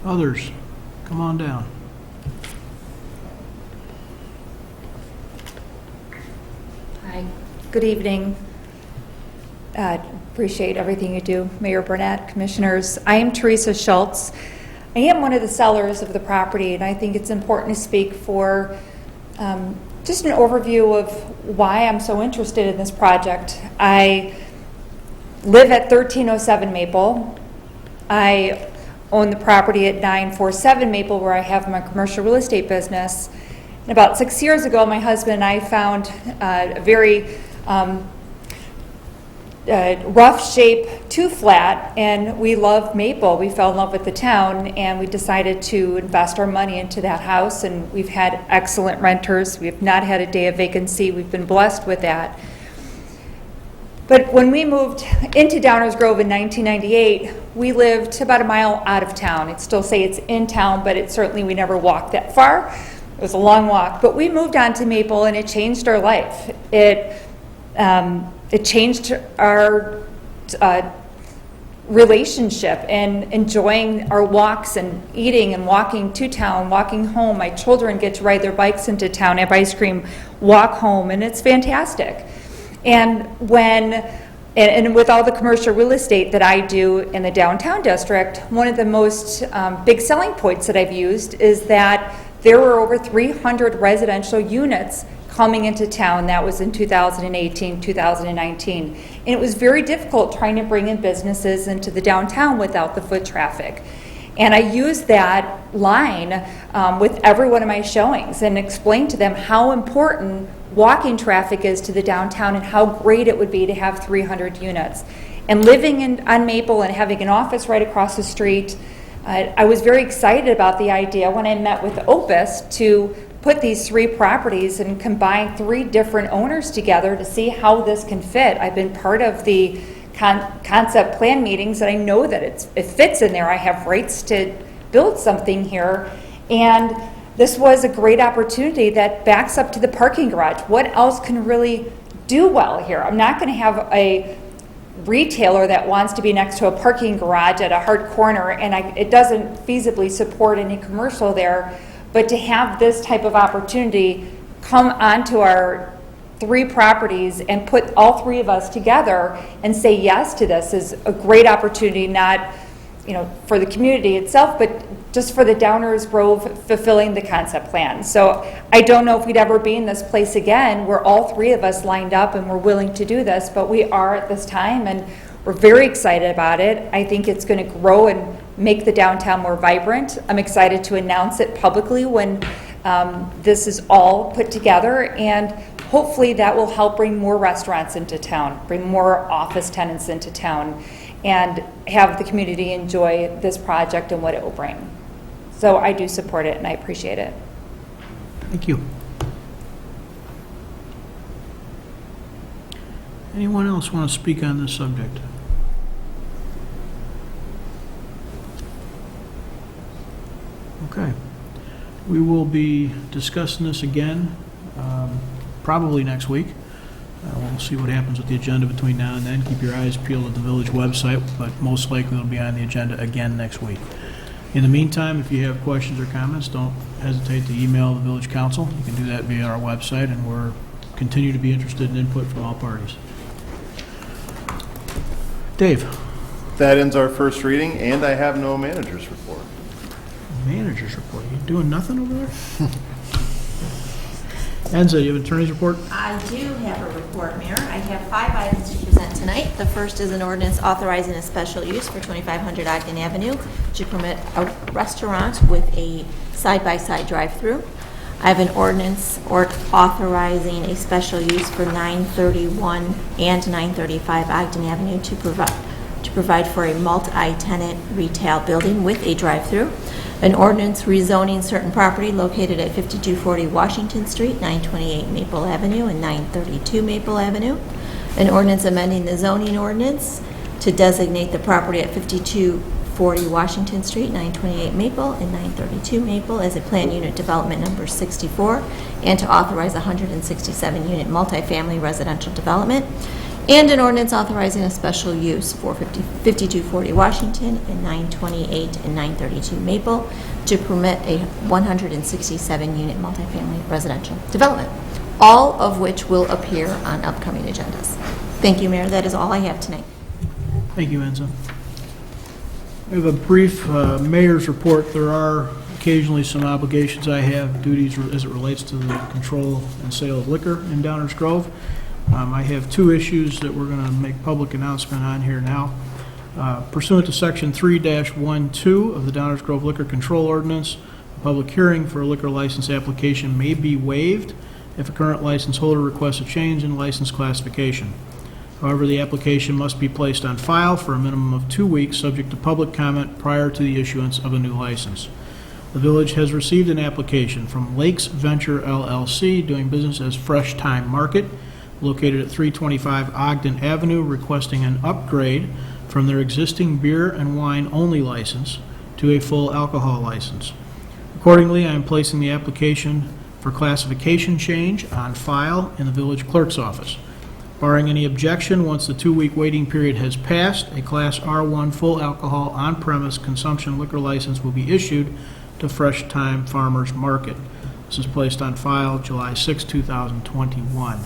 S1: Others, come on down.
S21: Hi, good evening. Appreciate everything you do, Mayor Burnett, Commissioners. I am Teresa Schultz. I am one of the sellers of the property, and I think it's important to speak for just an overview of why I'm so interested in this project. I live at 1307 Maple. I own the property at 947 Maple, where I have my commercial real estate business. And about 6 years ago, my husband and I found a very rough shape 2-flat, and we love Maple. We fell in love with the town, and we decided to invest our money into that house, and we've had excellent renters. We have not had a day of vacancy. We've been blessed with that. But when we moved into Downers Grove in 1998, we lived about a mile out of town. I'd still say it's in town, but certainly we never walked that far. It was a long walk. But we moved on to Maple, and it changed our life. It changed our relationship and enjoying our walks and eating and walking to town, walking home. My children get to ride their bikes into town, have ice cream, walk home, and it's fantastic. And with all the commercial real estate that I do in the downtown district, one of the most big selling points that I've used is that there were over 300 residential units coming into town. That was in 2018, 2019. And it was very difficult trying to bring in businesses into the downtown without the foot traffic. And I used that line with every one of my showings and explained to them how important walking traffic is to the downtown and how great it would be to have 300 units. And living on Maple and having an office right across the street, I was very excited about the idea when I met with Opus to put these 3 properties and combine 3 different owners together to see how this can fit. I've been part of the concept plan meetings, and I know that it fits in there. I have rights to build something here, and this was a great opportunity that backs up to the parking garage. What else can really do well here? I'm not going to have a retailer that wants to be next to a parking garage at a hard corner, and it doesn't feasibly support any commercial there. But to have this type of opportunity come onto our 3 properties and put all 3 of us together and say yes to this is a great opportunity, not for the community itself, but just for the Downers Grove fulfilling the concept plan. So I don't know if we'd ever be in this place again where all 3 of us lined up and we're willing to do this, but we are at this time, and we're very excited about it. I think it's going to grow and make the downtown more vibrant. I'm excited to announce it publicly when this is all put together, and hopefully that will help bring more restaurants into town, bring more office tenants into town, and have the community enjoy this project and what it will bring. So I do support it, and I appreciate it.
S1: Thank you. Anyone else want to speak on this subject? Okay. We will be discussing this again probably next week. We'll see what happens with the agenda between now and then. Keep your eyes peeled at the village website, but most likely it'll be on the agenda again next week. In the meantime, if you have questions or comments, don't hesitate to email the village council. You can do that via our website, and we're continue to be interested in input from all parties. Dave.
S11: That ends our first reading, and I have no manager's report.
S1: Manager's report. You doing nothing over there? Enza, you have an attorney's report?
S2: I do have a report, Mayor. I have 5 items to present tonight. The first is an ordinance authorizing a special use for 2500 Ogden Avenue to permit a restaurant with a side-by-side drive-through. I have an ordinance authorizing a special use for 931 and 935 Ogden Avenue to provide for a multi-tenant retail building with a drive-through. An ordinance rezoning certain property located at 5240 Washington Street, 928 Maple Avenue, and 932 Maple Avenue. An ordinance amending the zoning ordinance to designate the property at 5240 6240 Washington Street, 928 Maple, and 932 Maple as a plan unit development number 64, and to authorize 167-unit multifamily residential development, and an ordinance authorizing a special use for 5240 Washington and 928 and 932 Maple to permit a 167-unit multifamily residential development, all of which will appear on upcoming agendas. Thank you, Mayor. That is all I have tonight.
S1: Thank you, Enza. We have a brief mayor's report. There are occasionally some obligations I have, duties as it relates to the control and sale of liquor in Downers Grove. I have two issues that we're going to make public announcement on here now. Pursuant to Section 3-12 of the Downers Grove Liquor Control Ordinance, a public hearing for a liquor license application may be waived if a current license holder requests a change in license classification. However, the application must be placed on file for a minimum of 2 weeks, subject to public comment prior to the issuance of a new license. The village has received an application from Lakes Venture LLC, doing business as Fresh Time Market, located at 325 Ogden Avenue, requesting an upgrade from their existing beer and wine only license to a full alcohol license. Accordingly, I am placing the application for classification change on file in the village clerk's office. Barring any objection, once the 2-week waiting period has passed, a Class R1 full alcohol on-premise consumption liquor license will be issued to Fresh Time Farmers Market. This is placed on file July 6, 2021.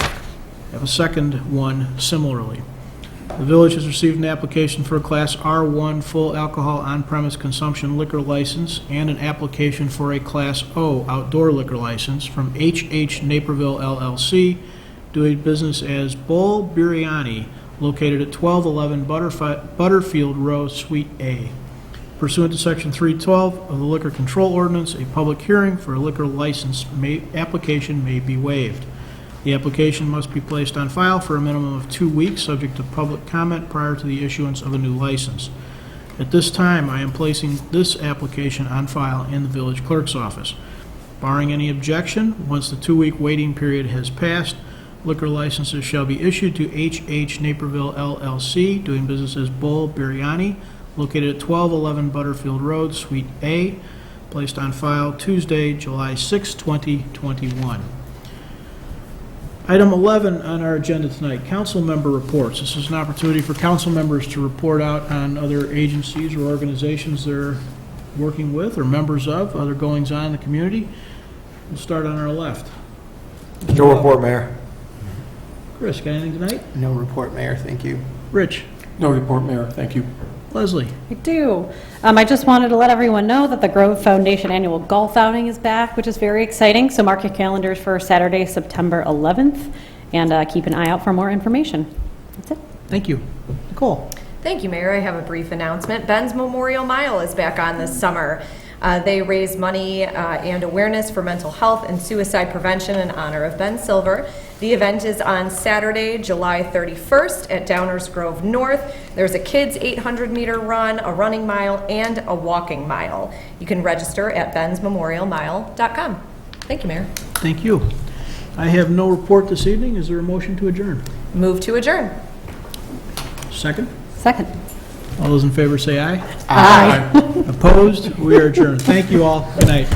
S1: I have a second one similarly. The village has received an application for a Class R1 full alcohol on-premise consumption liquor license and an application for a Class O outdoor liquor license from H.H. Naperville LLC, doing business as Bull Biryani, located at 1211 Butterfield Row, Suite A. Pursuant to Section 312 of the Liquor Control Ordinance, a public hearing for a liquor license application may be waived. The application must be placed on file for a minimum of 2 weeks, subject to public comment prior to the issuance of a new license. At this time, I am placing this application on file in the village clerk's office. Barring any objection, once the 2-week waiting period has passed, liquor licenses shall be issued to H.H. Naperville LLC, doing business as Bull Biryani, located at 1211 Butterfield Road, Suite A, placed on file Tuesday, July 6, 2021. Item 11 on our agenda tonight, council member reports. This is an opportunity for council members to report out on other agencies or organizations they're working with or members of, other goings-on in the community. We'll start on our left.
S20: No report, Mayor.
S1: Chris, got anything tonight?
S10: No report, Mayor. Thank you.
S1: Rich?
S9: No report, Mayor. Thank you.
S1: Leslie?
S5: I do. I just wanted to let everyone know that the Grove Foundation annual golf outing is back, which is very exciting. So mark your calendars for Saturday, September 11th, and keep an eye out for more information. That's it.
S1: Thank you. Nicole?
S6: Thank you, Mayor. I have a brief announcement. Ben's Memorial Mile is back on this summer. They raise money and awareness for mental health and suicide prevention in honor of Ben Silver. The event is on Saturday, July 31st at Downers Grove North. There's a kids 800-meter run, a running mile, and a walking mile. You can register at bensmemorialmile.com. Thank you, Mayor.
S1: Thank you. I have no report this evening. Is there a motion to adjourn?
S6: Move to adjourn.
S1: Second?
S5: Second.
S1: All those in favor say aye.
S5: Aye.
S1: Opposed? We are adjourned. Thank you all. Good night.